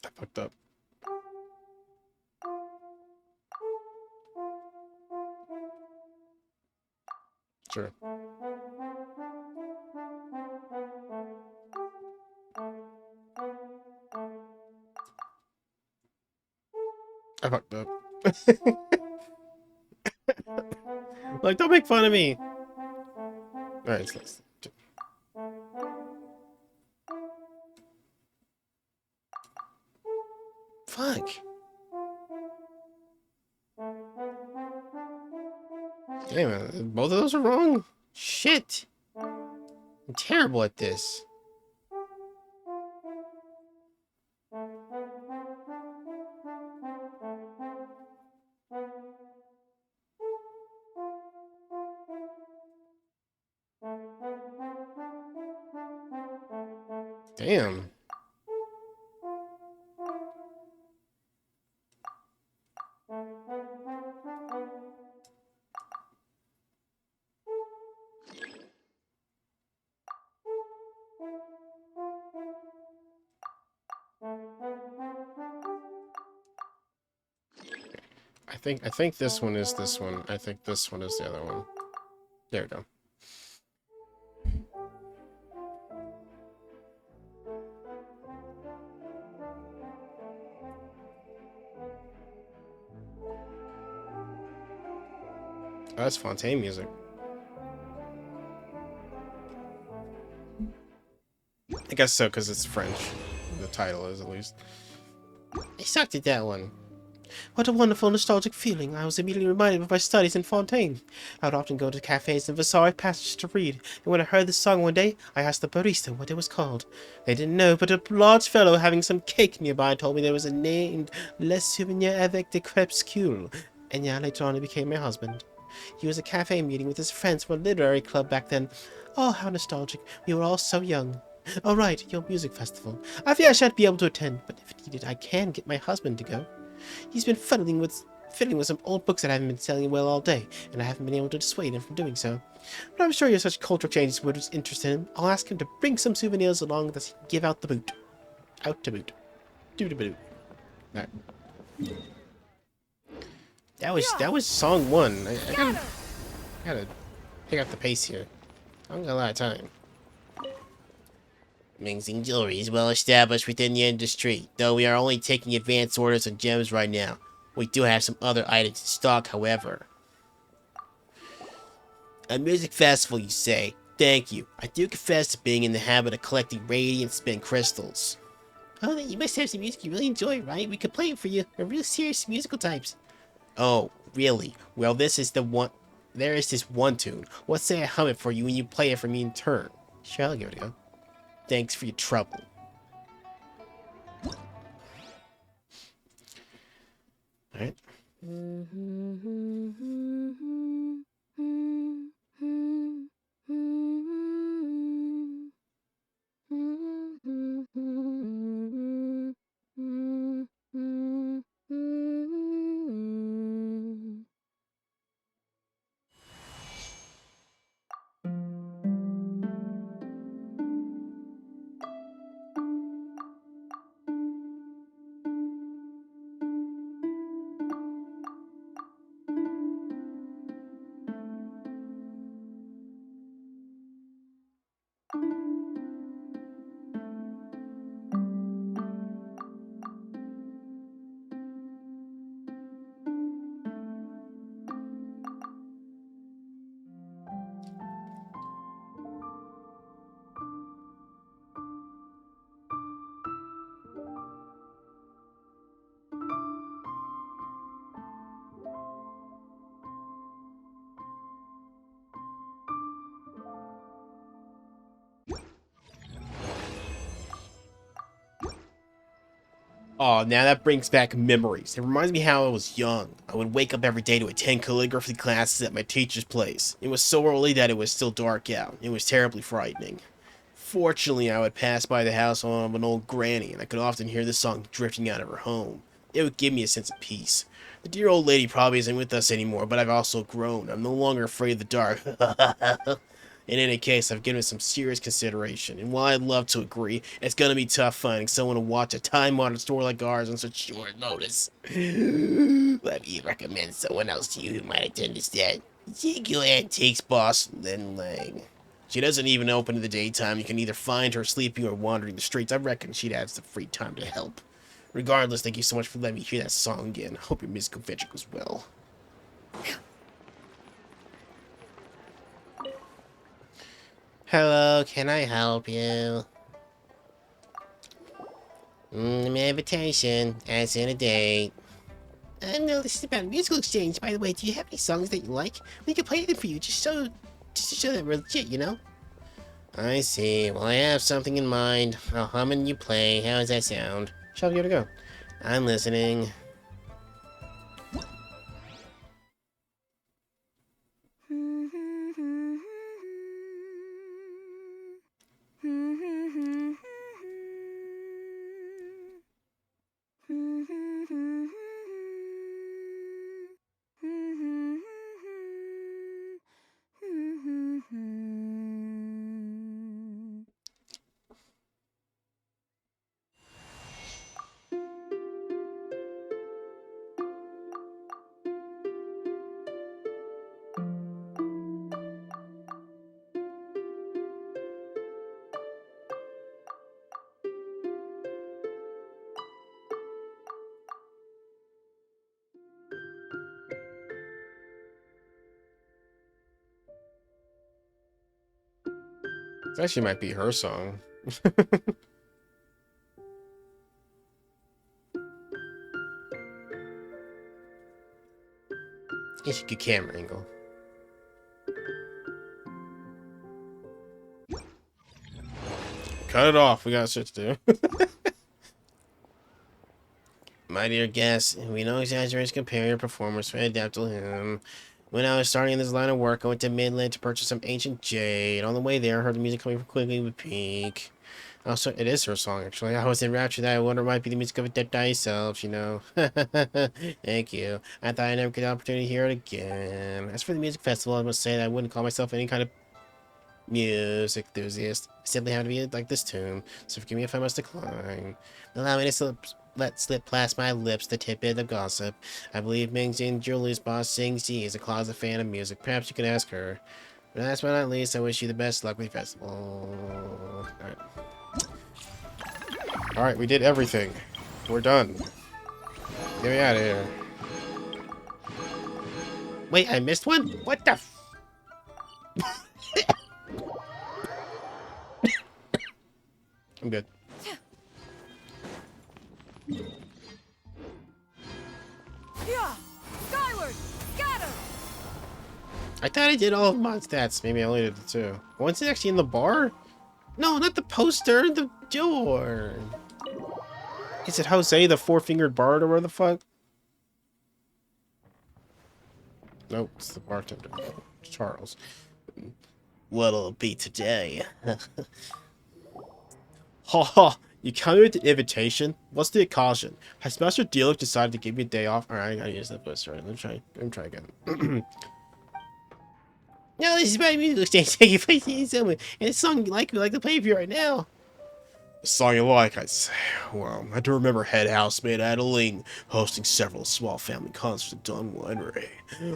I fucked up. Sure. I fucked up. Like, don't make fun of me. Alright, so let's... Fuck. Damn, both of those are wrong? Shit. I'm terrible at this. Damn. I think this one is this one. I think this one is the other one. There we go. Oh, that's Fontaine music. I guess so, because it's French. The title is, at least. I sucked at that one. What a wonderful nostalgic feeling. I was immediately reminded of my studies in Fontaine. I would often go to cafes in Versailles passages to read, and when I heard this song one day, I asked the barista what it was called. They didn't know, but a large fellow having some cake nearby told me there was a name, Le Souvenir avec des crépuscules, and yeah, later on it became my husband. He was at a cafe meeting with his friends from a literary club back then. Oh, how nostalgic. We were all so young. Oh, right, your music festival. I fear I shan't be able to attend, but if needed, I can get my husband to go. He's been fiddling with some old books that haven't been selling well all day, and I haven't been able to dissuade him from doing so. But I'm sure your such cultural changes would interest him. I'll ask him to bring some souvenirs along that he can give out the boot. Out to boot. Do to boot. Alright. That was song one. I gotta pick up the pace here. I don't got a lot of time. Mingxing Jewelry is well established within the industry, though we are only taking advance orders on gems right now. We do have some other items in stock, however. A music festival, you say? Thank you. I do confess to being in the habit of collecting radiant spin crystals. Oh, then you must have some music you really enjoy, right? We could play it for you. We're real serious musical types. Oh, really? Well, this is the one. There is this one tune. What say I hum it for you and you play it for me in turn? Sure, I'll give it a go. Thanks for your trouble. Alright. Oh, now that brings back memories. It reminds me how I was young. I would wake up every day to attend calligraphy classes at my teacher's place. It was so early that it was still dark out. It was terribly frightening. Fortunately, I would pass by the house of an old granny, and I could often hear the song drifting out of her home. It would give me a sense of peace. The dear old lady probably isn't with us anymore, but I've also grown. I'm no longer afraid of the dark. In any case, I've given it some serious consideration, and while I'd love to agree, it's gonna be tough finding someone to watch a time-modern store like ours on such short notice. Let me recommend someone else to you who might attend instead. Jingle Antiques boss, Lin Lang. She doesn't even open in the daytime. You can either find her sleeping or wandering the streets. I reckon she'd have the free time to help. Regardless, thank you so much for letting me hear that song again. Hope your musical venture goes well. Hello, can I help you? My invitation, as in a date. No, this is about musical exchange, by the way. Do you have any songs that you like? We can play them for you, just to show that we're legit, you know? I see. Well, I have something in mind. I'll hum and you play. How does that sound? Shall we give it a go? I'm listening. This actually might be her song. It's a good camera angle. Cut it off. We got shit to do. My dear guest, we know exaggeration compare your performance for adapt to him. When I was starting in this line of work, I went to Midland to purchase some ancient jade. On the way there, I heard the music coming from Quigley with Peak. Also, it is her song, actually. I was enraptured that I wonder it might be the music of a dead die self, you know. Thank you. I thought I'd never get the opportunity to hear it again. As for the music festival, I must say that I wouldn't call myself any kind of music enthusiast. I simply have to be like this tune, so forgive me if I must decline. Allow me to let slip past my lips the tidbit of gossip. I believe Mingjin Julie's boss Sing Ji is a closet fan of music. Perhaps you could ask her. But last but not least, I wish you the best luck with the festival. Alright, we did everything. We're done. Get me out of here. Wait, I missed one? What the f- I'm good. Yeah! Skyward! Scatter! I thought I did all of my stats. Maybe I only did the two. One's it actually in the bar? No, not the poster. The door. Is it Jose, the four-fingered bard, or where the fuck? Nope, it's the bartender. Charles. What'll it be today? Ha ha! You come with an invitation? What's the occasion? Has Master Dealer decided to give me a day off? Alright, I gotta use that voice. Alright, let me try again. No, this is my music stage taking place in Ensemble, and a song you like to play for you right now. A song you like, I'd say. Well, I do remember Head House made out of Ling hosting several small family concerts at Dawn Winery.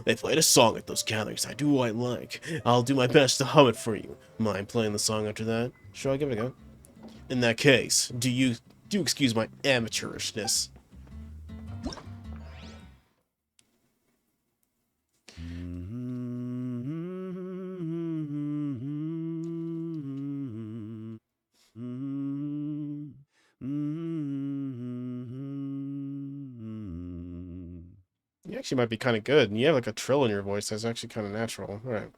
They played a song at those gatherings I do quite like. I'll do my best to hum it for you. Mind playing the song after that? Sure, I'll give it a go. In that case, do excuse my amateurishness. You actually might be kind of good, and you have like a trill in your voice that's actually kind of natural. All right.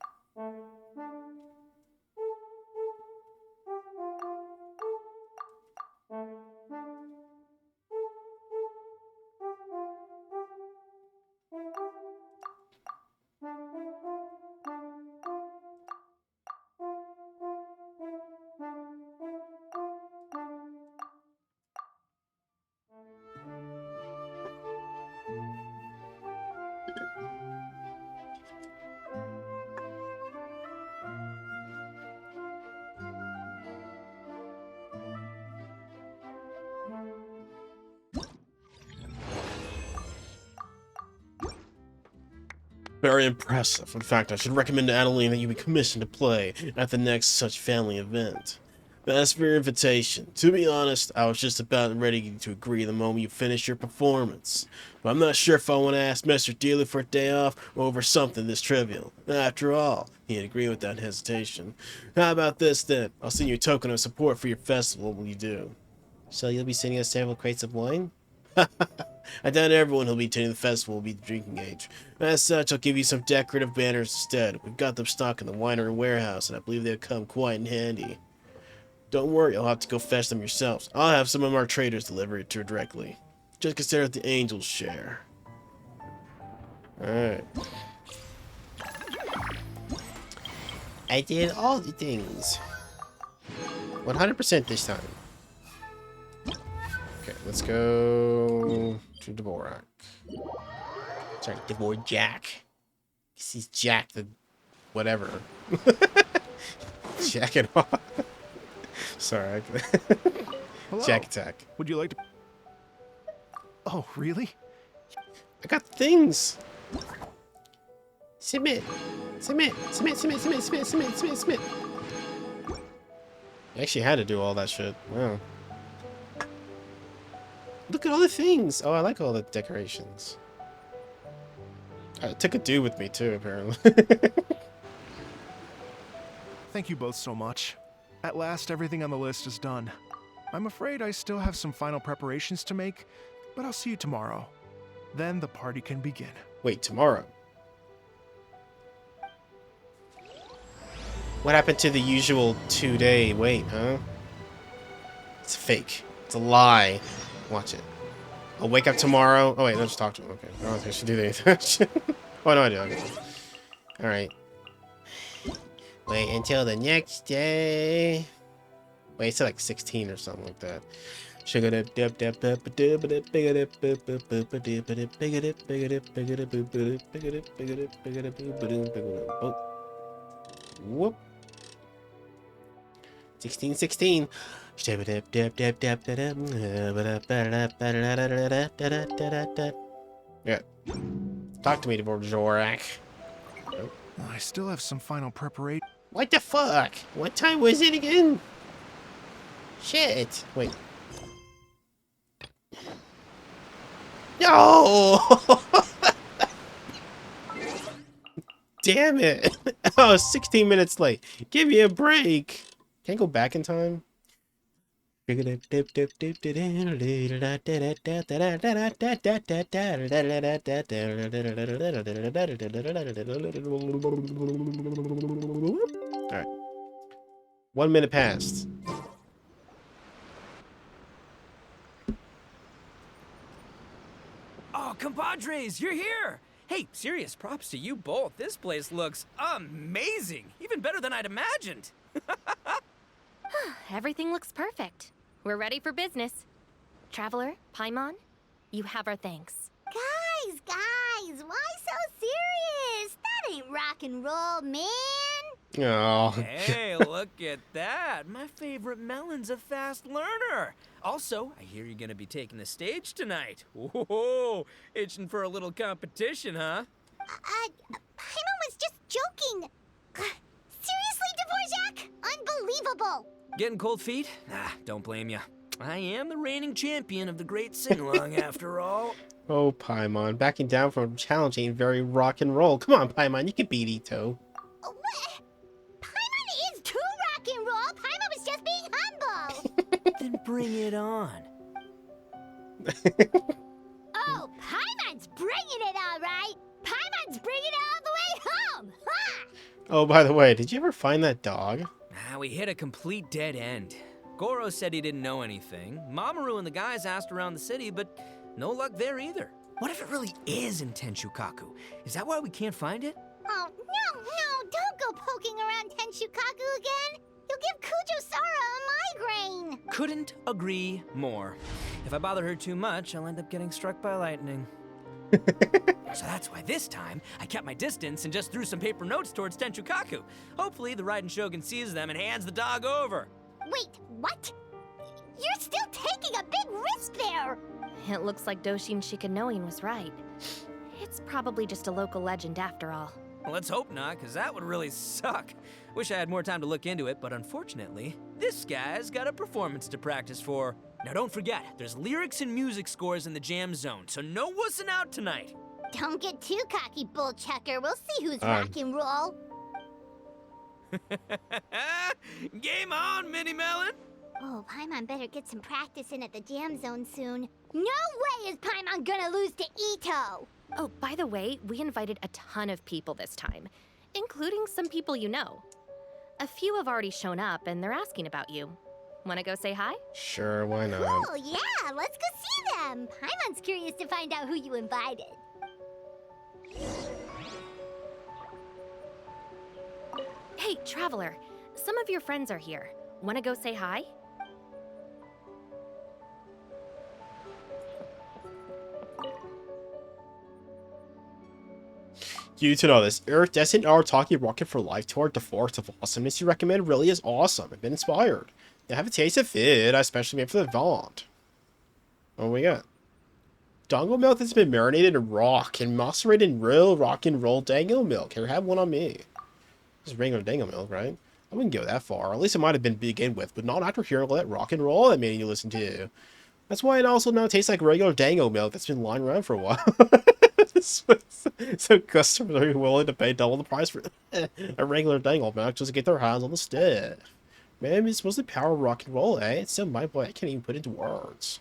Very impressive. In fact, I should recommend to Adeline that you be commissioned to play at the next such family event. But as for your invitation, to be honest, I was just about ready to agree the moment you finish your performance. But I'm not sure if I want to ask Mr. Dealer for a day off or over something this trivial. After all, he'd agree without hesitation. How about this then? I'll send you a token of support for your festival when you do. So you'll be sending us several crates of wine? I doubt everyone who'll be attending the festival will be the drinking age. As such, I'll give you some decorative banners instead. We've got them stocked in the winery warehouse, and I believe they'll come quite in handy. Don't worry, you'll have to go fetch them yourselves. I'll have some of our traders deliver it to her directly. Just consider it the angel's share. Alright. I did all the things. 100% this time. Okay, let's go to Dvorak. Sorry, Dvorak. He's Jack the whatever. Jack it off. Sorry. Hello. Jack attack. Would you like to... Oh, really? I got things. Submit. Submit. Submit. Submit. Submit. Submit. Submit. Submit. Submit. I actually had to do all that shit. Wow. Look at all the things. Oh, I like all the decorations. I took a dude with me too, apparently. Thank you both so much. At last, everything on the list is done. I'm afraid I still have some final preparations to make, but I'll see you tomorrow. Then the party can begin. Wait, tomorrow? What happened to the usual 2-day wait, huh? It's fake. It's a lie. Watch it. I'll wake up tomorrow. Oh wait, no, just talk to him. Okay. I don't think I should do that. Oh no, I do. Okay. Alright. Wait until the next day. Wait, it's like 16 or something like that. Oh. Whoop. 16. Yeah. Talk to me, Dvorak. I still have some final preparation. What the fuck? What time was it again? Shit. Wait. No! Damn it. Oh, 16 minutes late. Give me a break. Can't go back in time. Alright. 1 minute passed. Oh, compadres, you're here! Hey, serious props to you both. This place looks amazing. Even better than I'd imagined. Everything looks perfect. We're ready for business. Traveler, Paimon, you have our thanks. Guys, why so serious? That ain't rock and roll, man. Oh. Hey, look at that. My favorite Melon's a fast learner. Also, I hear you're gonna be taking the stage tonight. Whoa, itching for a little competition, huh? Paimon was just joking. Seriously, Dvorak? Unbelievable. Getting cold feet? Nah, don't blame ya. I am the reigning champion of the great sing-along after all. Oh, Paimon, backing down from challenging very rock and roll. Come on, Paimon, you can beat Ito. What? Paimon is too rock and roll. Paimon was just being humble. Then bring it on. Oh, Paimon's bringing it all right. Paimon's bringing it all the way home. Ha! Oh, by the way, did you ever find that dog? We hit a complete dead end. Goro said he didn't know anything. Mamoru and the guys asked around the city, but no luck there either. What if it really is in Tenshukaku? Is that why we can't find it? Oh, no, don't go poking around Tenshukaku again. You'll give Kujo-Sara a migraine. Couldn't agree more. If I bother her too much, I'll end up getting struck by lightning. So that's why this time, I kept my distance and just threw some paper notes towards Tenshukaku. Hopefully, the Raiden Shogun sees them and hands the dog over. Wait, what? You're still taking a big risk there. It looks like Doshin Shikanoin was right. It's probably just a local legend after all. Well, let's hope not, because that would really suck. Wish I had more time to look into it, but unfortunately, this guy's got a performance to practice for. Now don't forget, there's lyrics and music scores in the jam zone, so no wussing out tonight. Don't get too cocky, bullchucker. We'll see who's rock and roll. Game on, Mini Melon! Oh, Paimon better get some practice in at the jam zone soon. No way is Paimon gonna lose to Ito! Oh, by the way, we invited a ton of people this time, including some people you know. A few have already shown up, and they're asking about you. Wanna go say hi? Sure, why not? Cool, yeah, let's go see them. Paimon's curious to find out who you invited. Hey, Traveler, some of your friends are here. Wanna go say hi? You to know this Iridescent Arataki Rockin for Life Tour, the Force of Awesomeness you recommend really is awesome. I've been inspired. They have a taste of it, especially made for the Vaunt. What we got? Dango milk that's been marinated in rock and macerated in real rock and roll dango milk. Here, have one on me. This is regular dango milk, right? I wouldn't go that far. At least it might have been to begin with, but not after hearing all that rock and roll that made you listen to. That's why it also now tastes like regular dango milk that's been lying around for a while. So customers are willing to pay double the price for a regular dango milk just to get their hands on the stuff. Man, it's supposed to power rock and roll, eh? It's so my boy, I can't even put it into words.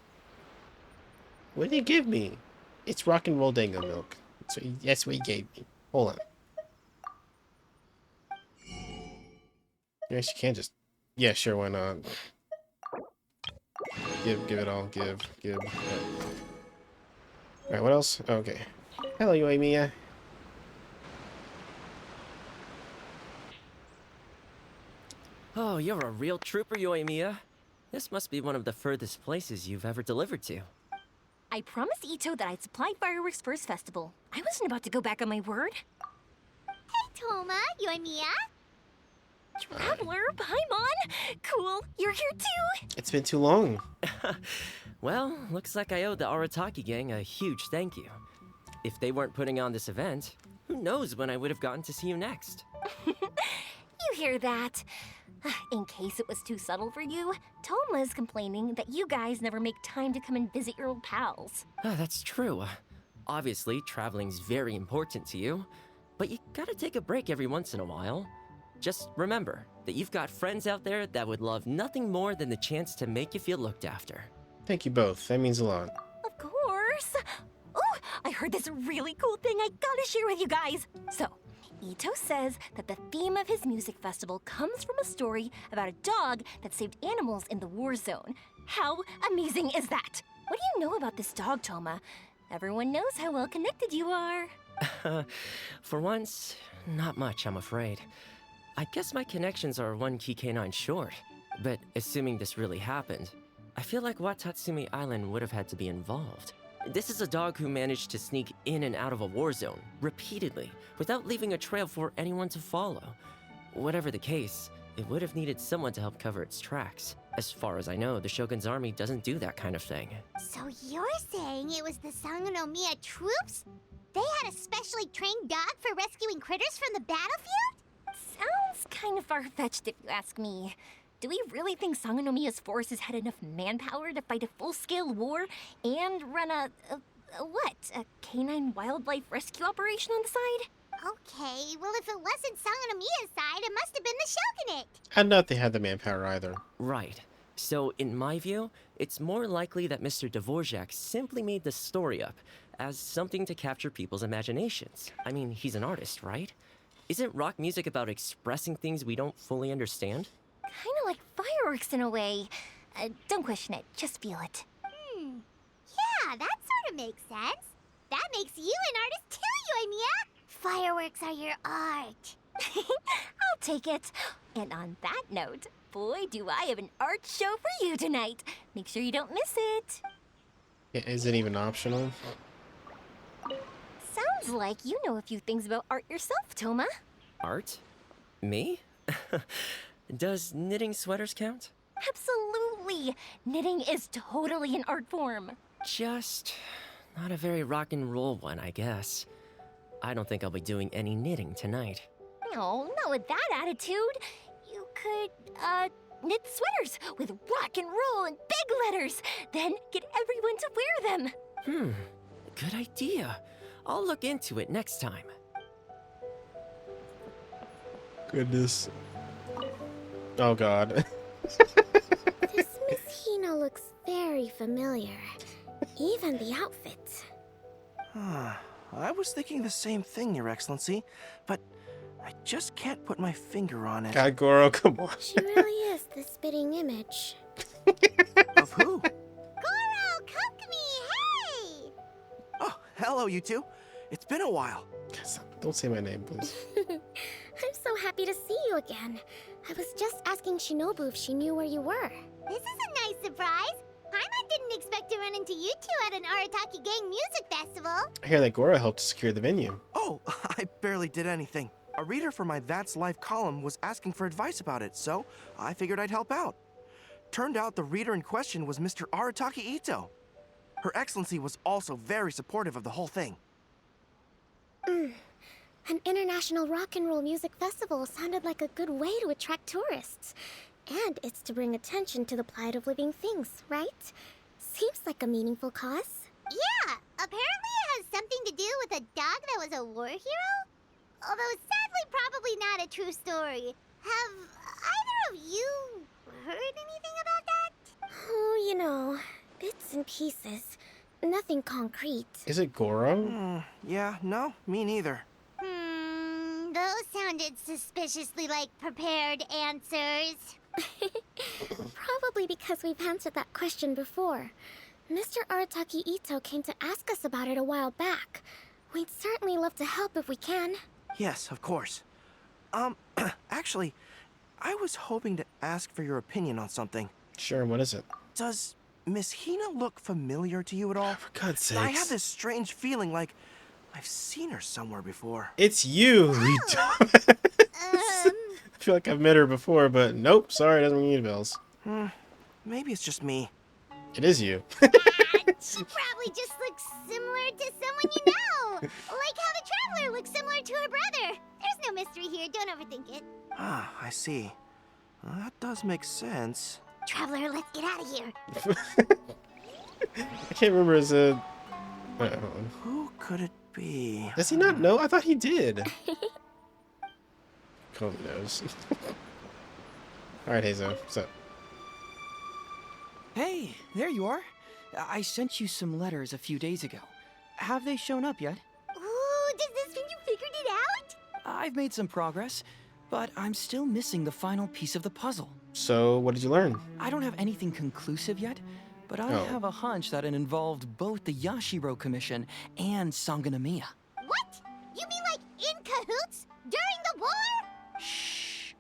What did he give me? It's rock and roll dango milk. That's what he gave me. Hold on. Yes, you can't just... Yeah, sure, why not? Give it all. Give. Alright, what else? Okay. Hello, Yoimiya. Oh, you're a real trooper, Yoimiya. This must be one of the furthest places you've ever delivered to. I promised Ito that I'd supply fireworks for his festival. I wasn't about to go back on my word. Hey, Toma, Yoimiya. Traveler, Paimon! Cool, you're here too! It's been too long. Well, looks like I owe the Arataki gang a huge thank you. If they weren't putting on this event, who knows when I would have gotten to see you next. You hear that? In case it was too subtle for you, Toma's complaining that you guys never make time to come and visit your old pals. That's true. Obviously, traveling's very important to you, but you gotta take a break every once in a while. Just remember that you've got friends out there that would love nothing more than the chance to make you feel looked after. Thank you both. That means a lot. Of course! Oh, I heard this really cool thing I gotta share with you guys! So, Ito says that the theme of his music festival comes from a story about a dog that saved animals in the war zone. How amazing is that? What do you know about this dog, Toma? Everyone knows how well connected you are. For once, not much, I'm afraid. I guess my connections are one key canine short. But assuming this really happened, I feel like Watatsumi Island would have had to be involved. This is a dog who managed to sneak in and out of a war zone, repeatedly, without leaving a trail for anyone to follow. Whatever the case, it would have needed someone to help cover its tracks. As far as I know, the Shogun's army doesn't do that kind of thing. So you're saying it was the Sangonomiya troops? They had a specially trained dog for rescuing critters from the battlefield? Sounds kind of far-fetched if you ask me. Do we really think Sangonomiya's forces had enough manpower to fight a full-scale war and run a canine wildlife rescue operation on the side? Okay, well if it wasn't Sangonomiya's side, it must have been the Shogunate. I doubt they had the manpower either. Right. So, in my view, it's more likely that Mr. Dvorak simply made the story up as something to capture people's imaginations. I mean, he's an artist, right? Isn't rock music about expressing things we don't fully understand? Kinda like fireworks in a way. Don't question it, just feel it. Yeah, that sort of makes sense. That makes you an artist too, Yoimiya. Fireworks are your art. I'll take it. And on that note, boy, do I have an art show for you tonight. Make sure you don't miss it. Yeah, is it even optional? Sounds like you know a few things about art yourself, Toma. Art? Me? Does knitting sweaters count? Absolutely. Knitting is totally an art form. Just not a very rock and roll one, I guess. I don't think I'll be doing any knitting tonight. No, not with that attitude. You could, knit sweaters with rock and roll and big letters, then get everyone to wear them. Good idea. I'll look into it next time. Goodness. Oh god. This Miss Hina looks very familiar. Even the outfit. I was thinking the same thing, Your Excellency, but I just can't put my finger on it. God, Goro, come on. She really is the spitting image. Of who? Goro, Kokumi, hey! Oh, hello, you two. It's been a while. Don't say my name, please. I'm so happy to see you again. I was just asking Shinobu if she knew where you were. This is a nice surprise. Paimon didn't expect to run into you two at an Arataki Gang music festival. I hear that Goro helped secure the venue. Oh, I barely did anything. A reader for my That's Life column was asking for advice about it, so I figured I'd help out. Turned out the reader in question was Mr. Arataki Ito. Her Excellency was also very supportive of the whole thing. An international rock and roll music festival sounded like a good way to attract tourists. And it's to bring attention to the plight of living things, right? Seems like a meaningful cause. Yeah, apparently it has something to do with a dog that was a war hero? Although sadly probably not a true story. Have either of you heard anything about that? Oh, you know, bits and pieces. Nothing concrete. Is it Goro? Yeah, no, me neither. Those sounded suspiciously like prepared answers. Probably because we've answered that question before. Mr. Arataki Ito came to ask us about it a while back. We'd certainly love to help if we can. Yes, of course. Actually, I was hoping to ask for your opinion on something. Sure, what is it? Does Miss Hina look familiar to you at all? For God's sakes. I have this strange feeling like I've seen her somewhere before. It's you, you dumb- I feel like I've met her before, but nope, sorry, it doesn't ring any bells. Maybe it's just me. It is you. She probably just looks similar to someone you know. Like how the Traveler looks similar to her brother. There's no mystery here, don't overthink it. Ah, I see. Well, that does make sense. Traveler, let's get out of here. I can't remember his, wait, hold on. Who could it be? Does he not know? I thought he did. Kobe knows. Alright, Hazo, what's up? Hey, there you are. I sent you some letters a few days ago. Have they shown up yet? Ooh, does this mean you figured it out? I've made some progress, but I'm still missing the final piece of the puzzle. So, what did you learn? I don't have anything conclusive yet, but I have a hunch that it involved both the Yashiro Commission and Sangonomiya. What? cahoots during the war? Shh.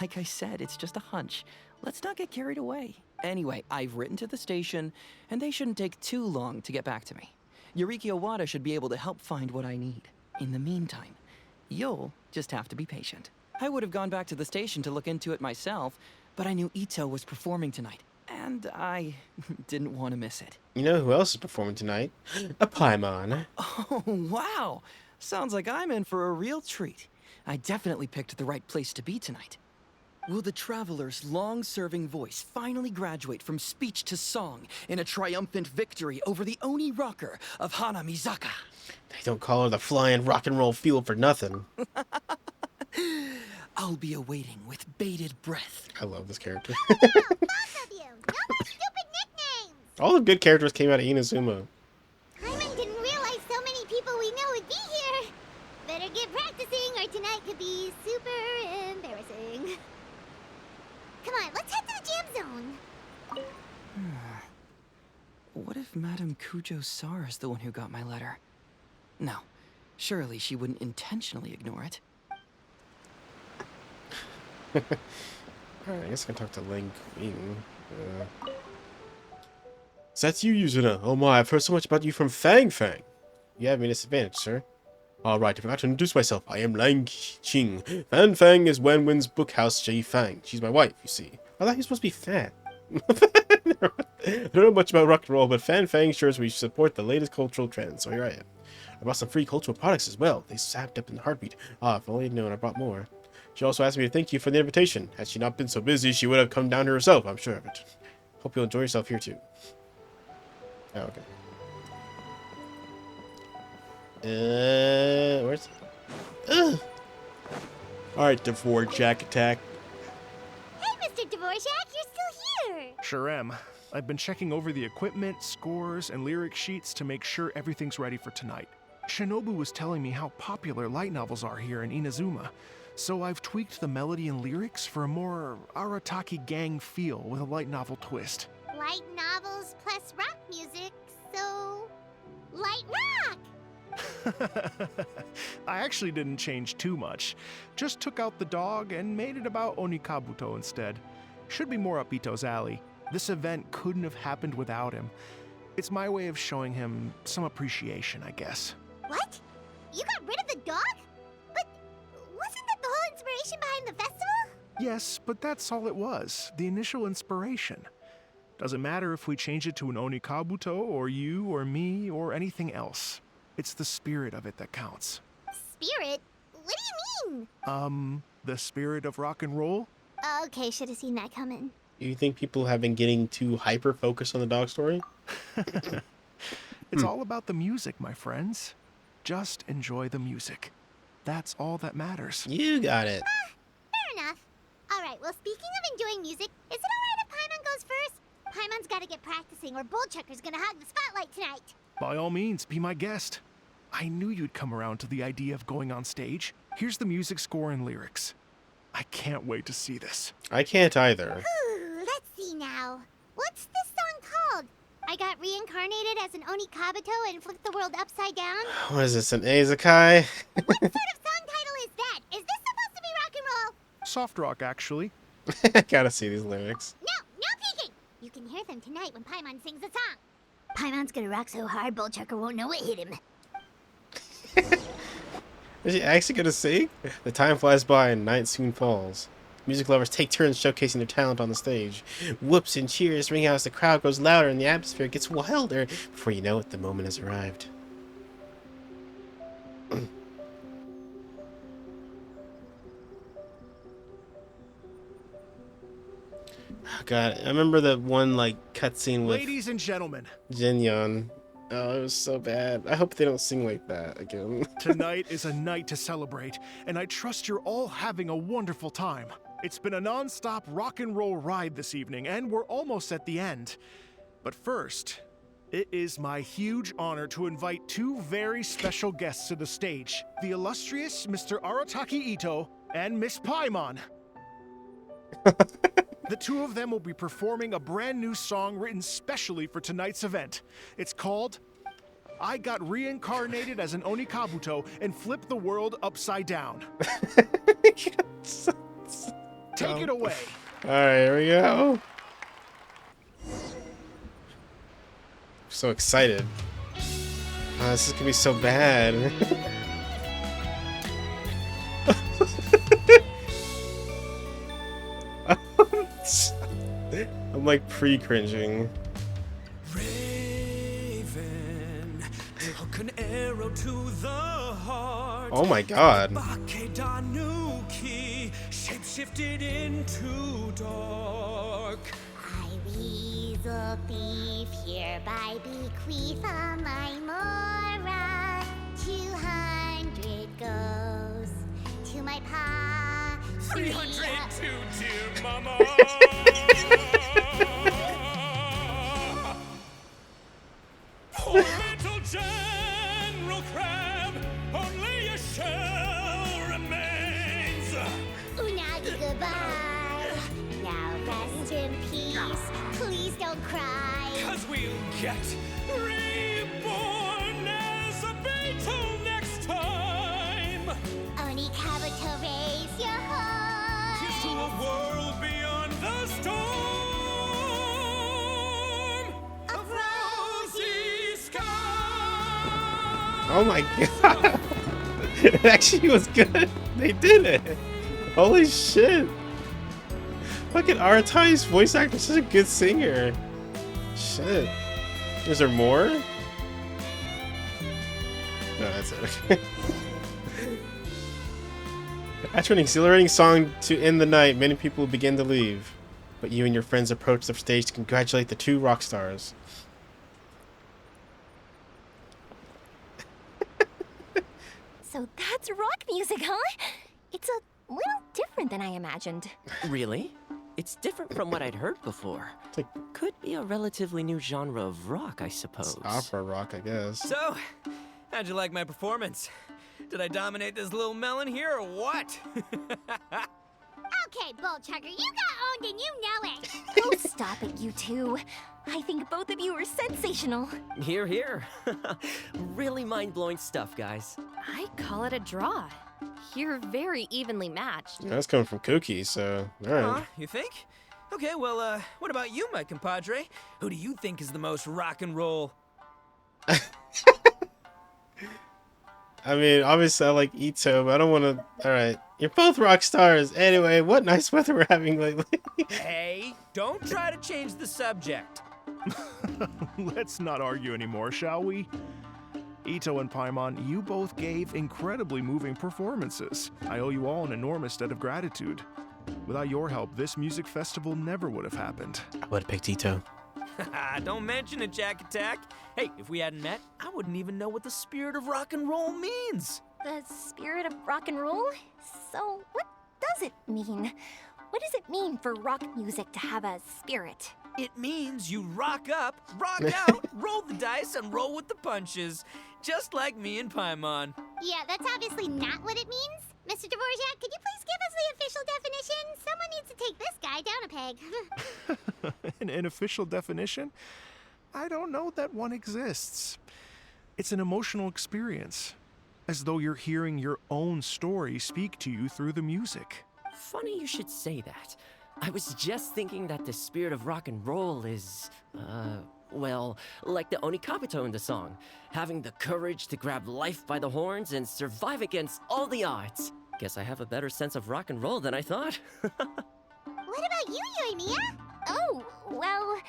Like I said, it's just a hunch. Let's not get carried away. Anyway, I've written to the station, and they shouldn't take too long to get back to me. Yuriki Owada should be able to help find what I need. In the meantime, you'll just have to be patient. I would have gone back to the station to look into it myself, but I knew Ito was performing tonight, and I didn't want to miss it. You know who else is performing tonight? A Paimon. Oh, wow! Sounds like I'm in for a real treat. I definitely picked the right place to be tonight. Will the Traveler's long-serving voice finally graduate from speech to song in a triumphant victory over the Oni rocker of Hanamizaka? They don't call her the flying rock and roll field for nothing. I'll be awaiting with bated breath. I love this character. Both of you! No more stupid nicknames! All the good characters came out of Inazuma. Paimon didn't realize so many people we know would be here. Better get practicing or tonight could be super embarrassing. Come on, let's head to the jam zone. What if Madame Kujo Sara is the one who got my letter? No, surely she wouldn't intentionally ignore it. Alright, I guess I can talk to Lang Queen. So that's you, Yuzuna. Oh my, I've heard so much about you from Fang Fang. You have me at a disadvantage, sir. Alright, I forgot to introduce myself. I am Lang Qing. Fan Fang is Wenwen's bookhouse Jay Fang. She's my wife, you see. I thought he was supposed to be fat. I don't know much about rock and roll, but Fan Fang ensures we support the latest cultural trends, so here I am. I brought some free cultural products as well. They sapped up in the heartbeat. Ah, if only I'd known I brought more. She also asked me to thank you for the invitation. Had she not been so busy, she would have come down here herself, I'm sure of it. Hope you'll enjoy yourself here too. Oh, okay. Where's... Ugh. Alright, Dvorak Attack. Hey, Mr. Dvorak, you're still here! Sure am. I've been checking over the equipment, scores, and lyric sheets to make sure everything's ready for tonight. Shinobu was telling me how popular light novels are here in Inazuma, so I've tweaked the melody and lyrics for a more Arataki gang feel with a light novel twist. Light novels plus rock music, so... light rock! I actually didn't change too much. Just took out the dog and made it about Onikabuto instead. Should be more up Ito's alley. This event couldn't have happened without him. It's my way of showing him some appreciation, I guess. What? You got rid of the dog? But wasn't that the whole inspiration behind the festival? Yes, but that's all it was. The initial inspiration. Doesn't matter if we change it to an Onikabuto, or you, or me, or anything else. It's the spirit of it that counts. Spirit? What do you mean? The spirit of rock and roll? Okay, should have seen that coming. You think people have been getting too hyper-focused on the dog story? It's all about the music, my friends. Just enjoy the music. That's all that matters. You got it. Fair enough. Alright, well, speaking of enjoying music, is it alright if Paimon goes first? Paimon's gotta get practicing or Bullchucker's gonna hog the spotlight tonight. By all means, be my guest. I knew you'd come around to the idea of going on stage. Here's the music score and lyrics. I can't wait to see this. I can't either. Ooh, let's see now. What's this song called? I got reincarnated as an Onikabuto and flipped the world upside down? What is this, an Izakai? What sort of song title is that? Is this supposed to be rock and roll? Soft rock, actually. I gotta see these lyrics. No peeking! You can hear them tonight when Paimon sings the song. Paimon's gonna rock so hard, Bullchucker won't know what hit him. Is she actually gonna sing? The time flies by and night soon falls. Music lovers take turns showcasing their talent on the stage. Whoops and cheers ring out as the crowd grows louder and the atmosphere gets wilder. Before you know it, the moment has arrived. Oh god, I remember that one like cutscene with Ladies and gentlemen, Jinyon. Oh, it was so bad. I hope they don't sing like that again. tonight is a night to celebrate, and I trust you're all having a wonderful time. It's been a non-stop rock and roll ride this evening, and we're almost at the end. But first, it is my huge honor to invite two very special guests to the stage. The illustrious Mr. Arataki Ito and Miss Paimon. The two of them will be performing a brand new song written specially for tonight's event. It's called I got reincarnated as an Onikabuto and flipped the world upside down. Take it away. Alright, here we go. So excited. This is gonna be so bad. I'm like pre-cringing. Raven took an arrow to the heart. Oh my god. Bakedanuki shapeshifted into dark. I weasel thief hereby bequeath all my mora. 200 goes to my pa. 300 to dear mama. Poor little General Crab, only a shell remains. Unagi, goodbye. Now rest in peace. Please don't cry. 'Cause we'll get reborn as a Beetle next time. Onikabuto, raise your heart. Here's to a world beyond the storm of rosy skies. Oh my god. It actually was good. They did it. Holy shit. Fucking Arataki's voice actor is such a good singer. Shit. Is there more? No, that's it. After an exhilarating song to end the night, many people begin to leave. But you and your friends approach the stage to congratulate the two rock stars. So that's rock music, huh? It's a little different than I imagined. Really? It's different from what I'd heard before. It's like Could be a relatively new genre of rock, I suppose. opera rock, I guess. So, how'd you like my performance? Did I dominate this little melon here or what? Okay, Bullchucker, you got owned and you know it. Oh, stop it, you two. I think both of you are sensational. Here, here. Really mind-blowing stuff, guys. I call it a draw. You're very evenly matched. Yeah, that's coming from Cookie, so alright. You think? Okay, well, what about you, my compadre? Who do you think is the most rock and roll? I mean, obviously I like Ito, but I don't want to... Alright, you're both rock stars. Anyway, what nice weather we're having lately. Hey, don't try to change the subject. Let's not argue anymore, shall we? Ito and Paimon, you both gave incredibly moving performances. I owe you all an enormous debt of gratitude. Without your help, this music festival never would have happened. I would have picked Ito. Don't mention it, Jack Attack. Hey, if we hadn't met, I wouldn't even know what the spirit of rock and roll means. The spirit of rock and roll? So, what does it mean? What does it mean for rock music to have a spirit? It means you rock up, rock out, roll the dice, and roll with the punches. Just like me and Paimon. Yeah, that's obviously not what it means. Mr. Dvorak, could you please give us the official definition? Someone needs to take this guy down a peg. An official definition? I don't know that one exists. It's an emotional experience, as though you're hearing your own story speak to you through the music. Funny you should say that. I was just thinking that the spirit of rock and roll is, well, like the Onikabuto in the song. Having the courage to grab life by the horns and survive against all the odds. Guess I have a better sense of rock and roll than I thought. What about you, Yoimiya? Oh, well,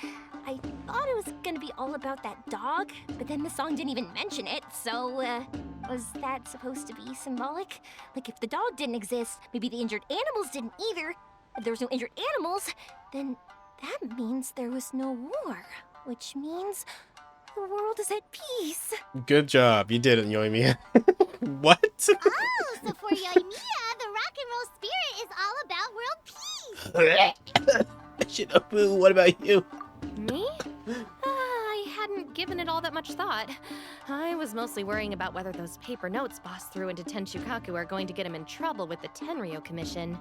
I thought it was gonna be all about that dog, but then the song didn't even mention it, so, was that supposed to be symbolic? Like, if the dog didn't exist, maybe the injured animals didn't either. If there was no injured animals, then that means there was no war, which means the world is at peace. Good job. You did it, Yoimiya. What? Oh, so for Yoimiya, the rock and roll spirit is all about world peace. Shinobu, what about you? Me? I hadn't given it all that much thought. I was mostly worrying about whether those paper notes Boss threw into Tenshukaku are going to get him in trouble with the Tenryo Commission.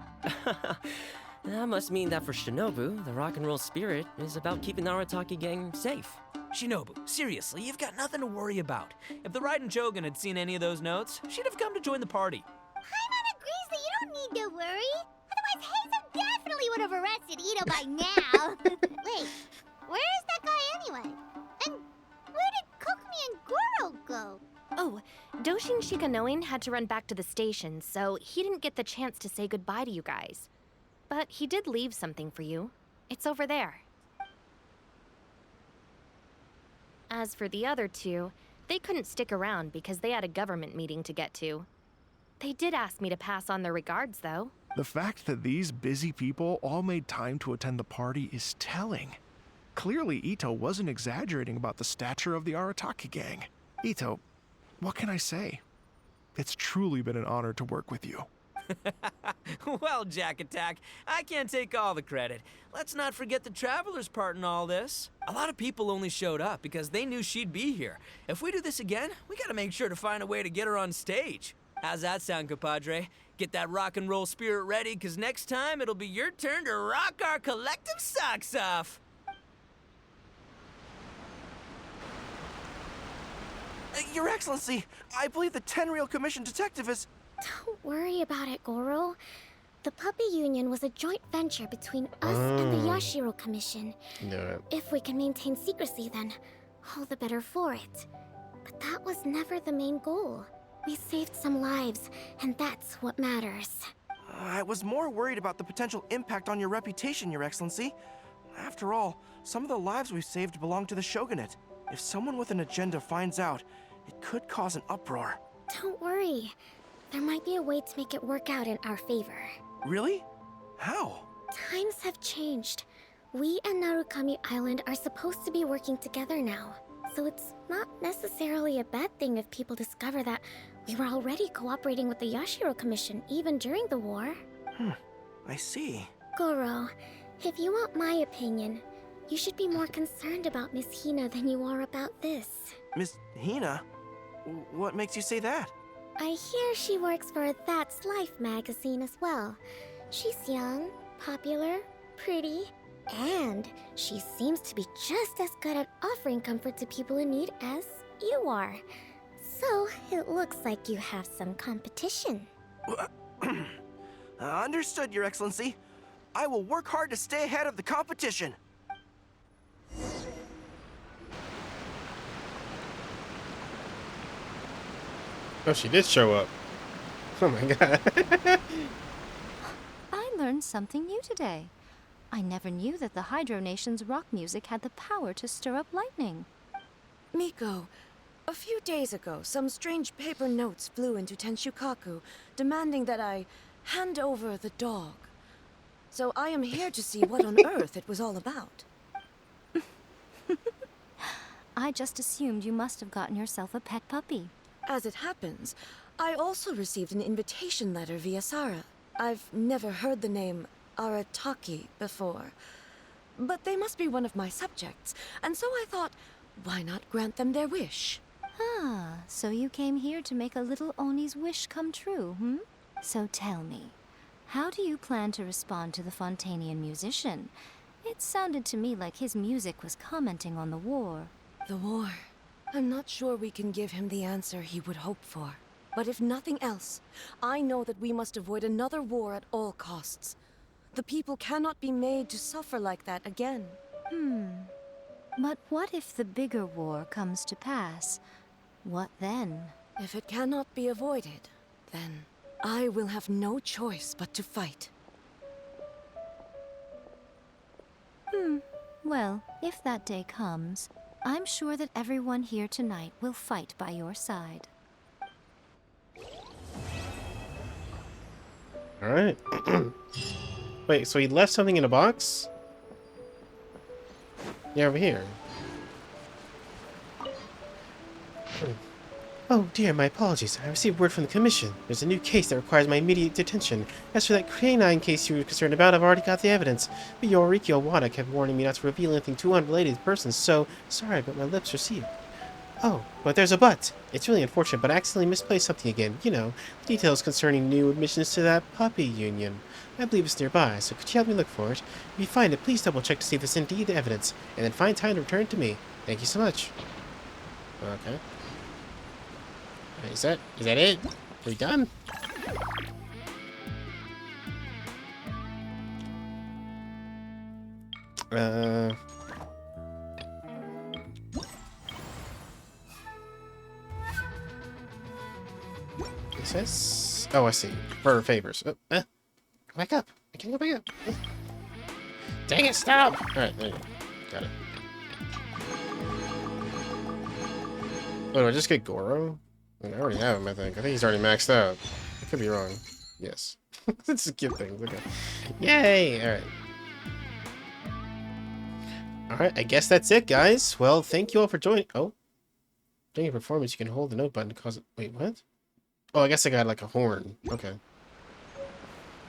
That must mean that for Shinobu, the rock and roll spirit is about keeping the Arataki gang safe. Shinobu, seriously, you've got nothing to worry about. If the Raiden Shogun had seen any of those notes, she'd have come to join the party. Paimon agrees that you don't need to worry. Otherwise, Heizo definitely would have arrested Ito by now. Wait, where is that guy anyway? And where did Kokumi and Goro go? Oh, Doshin Shikanoin had to run back to the station, so he didn't get the chance to say goodbye to you guys. But he did leave something for you. It's over there. As for the other two, they couldn't stick around because they had a government meeting to get to. They did ask me to pass on their regards, though. The fact that these busy people all made time to attend the party is telling. Clearly, Ito wasn't exaggerating about the stature of the Arataki gang. Ito, what can I say? It's truly been an honor to work with you. Well, Jack Attack, I can't take all the credit. Let's not forget the Traveler's part in all this. A lot of people only showed up because they knew she'd be here. If we do this again, we gotta make sure to find a way to get her on stage. How's that sound, compadre? Get that rock and roll spirit ready, because next time it'll be your turn to rock our collective socks off. Your Excellency, I believe the Tenryou Commission detective is... Don't worry about it, Goro. The Puppy Union was a joint venture between us and the Yashiro Commission. No. If we can maintain secrecy, then all the better for it. But that was never the main goal. We saved some lives, and that's what matters. I was more worried about the potential impact on your reputation, Your Excellency. After all, some of the lives we've saved belong to the Shogunate. If someone with an agenda finds out, it could cause an uproar. Don't worry. There might be a way to make it work out in our favor. Really? How? Times have changed. We and Narukami Island are supposed to be working together now. So it's not necessarily a bad thing if people discover that we were already cooperating with the Yashiro Commission even during the war. I see. Goro, if you want my opinion, you should be more concerned about Miss Hina than you are about this. Miss Hina? What makes you say that? I hear she works for That's Life magazine as well. She's young, popular, pretty, and she seems to be just as good at offering comfort to people in need as you are. So, it looks like you have some competition. Understood, Your Excellency. I will work hard to stay ahead of the competition. Oh, she did show up. Oh my god. I learned something new today. I never knew that the Hydro Nation's rock music had the power to stir up lightning. Miko, a few days ago, some strange paper notes flew into Tenshukaku, demanding that I hand over the dog. So I am here to see what on earth it was all about. I just assumed you must have gotten yourself a pet puppy. As it happens, I also received an invitation letter via Sara. I've never heard the name Arataki before, but they must be one of my subjects, and so I thought, why not grant them their wish? Ah, so you came here to make a little Oni's wish come true, hmm? So tell me, how do you plan to respond to the Fontanian musician? It sounded to me like his music was commenting on the war. The war. I'm not sure we can give him the answer he would hope for. But if nothing else, I know that we must avoid another war at all costs. The people cannot be made to suffer like that again. But what if the bigger war comes to pass? What then? If it cannot be avoided, then I will have no choice but to fight. Well, if that day comes, I'm sure that everyone here tonight will fight by your side. Alright. Wait, so he left something in a box? Yeah, over here. Oh dear, my apologies. I received word from the Commission. There's a new case that requires my immediate detention. As for that canine case you were concerned about, I've already got the evidence. But Yoriki Owada kept warning me not to reveal anything too unrelated to the person, so sorry, but my lips are sealed. Oh, but there's a but. It's really unfortunate, but I accidentally misplaced something again. You know, details concerning new admissions to that puppy union. I believe it's nearby, so could you help me look for it? If you find it, please double check to see if it's indeed the evidence, and then find time to return it to me. Thank you so much. Okay. Is that it? Are we done? It says... Oh, I see. For favors. Oh, go back up. I can't go back up. Dang it, stop! Alright, there you go. Got it. Oh, do I just get Goro? I mean, I already have him, I think. I think he's already maxed out. I could be wrong. Yes. Let's just get things. Okay. Yay! Alright. Alright, I guess that's it, guys. Well, thank you all for joining. Oh. During your performance, you can hold the note button to cause it... Wait, what? Oh, I guess I got like a horn. Okay.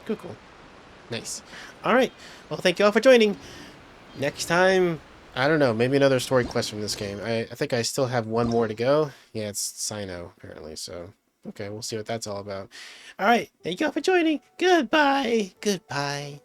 Cool. Nice. Alright. Well, thank you all for joining. Next time, I don't know. Maybe another story quest from this game. I think I still have one more to go. Yeah, it's Sino, apparently. So, okay, we'll see what that's all about. Alright. Thank you all for joining. Goodbye. Goodbye.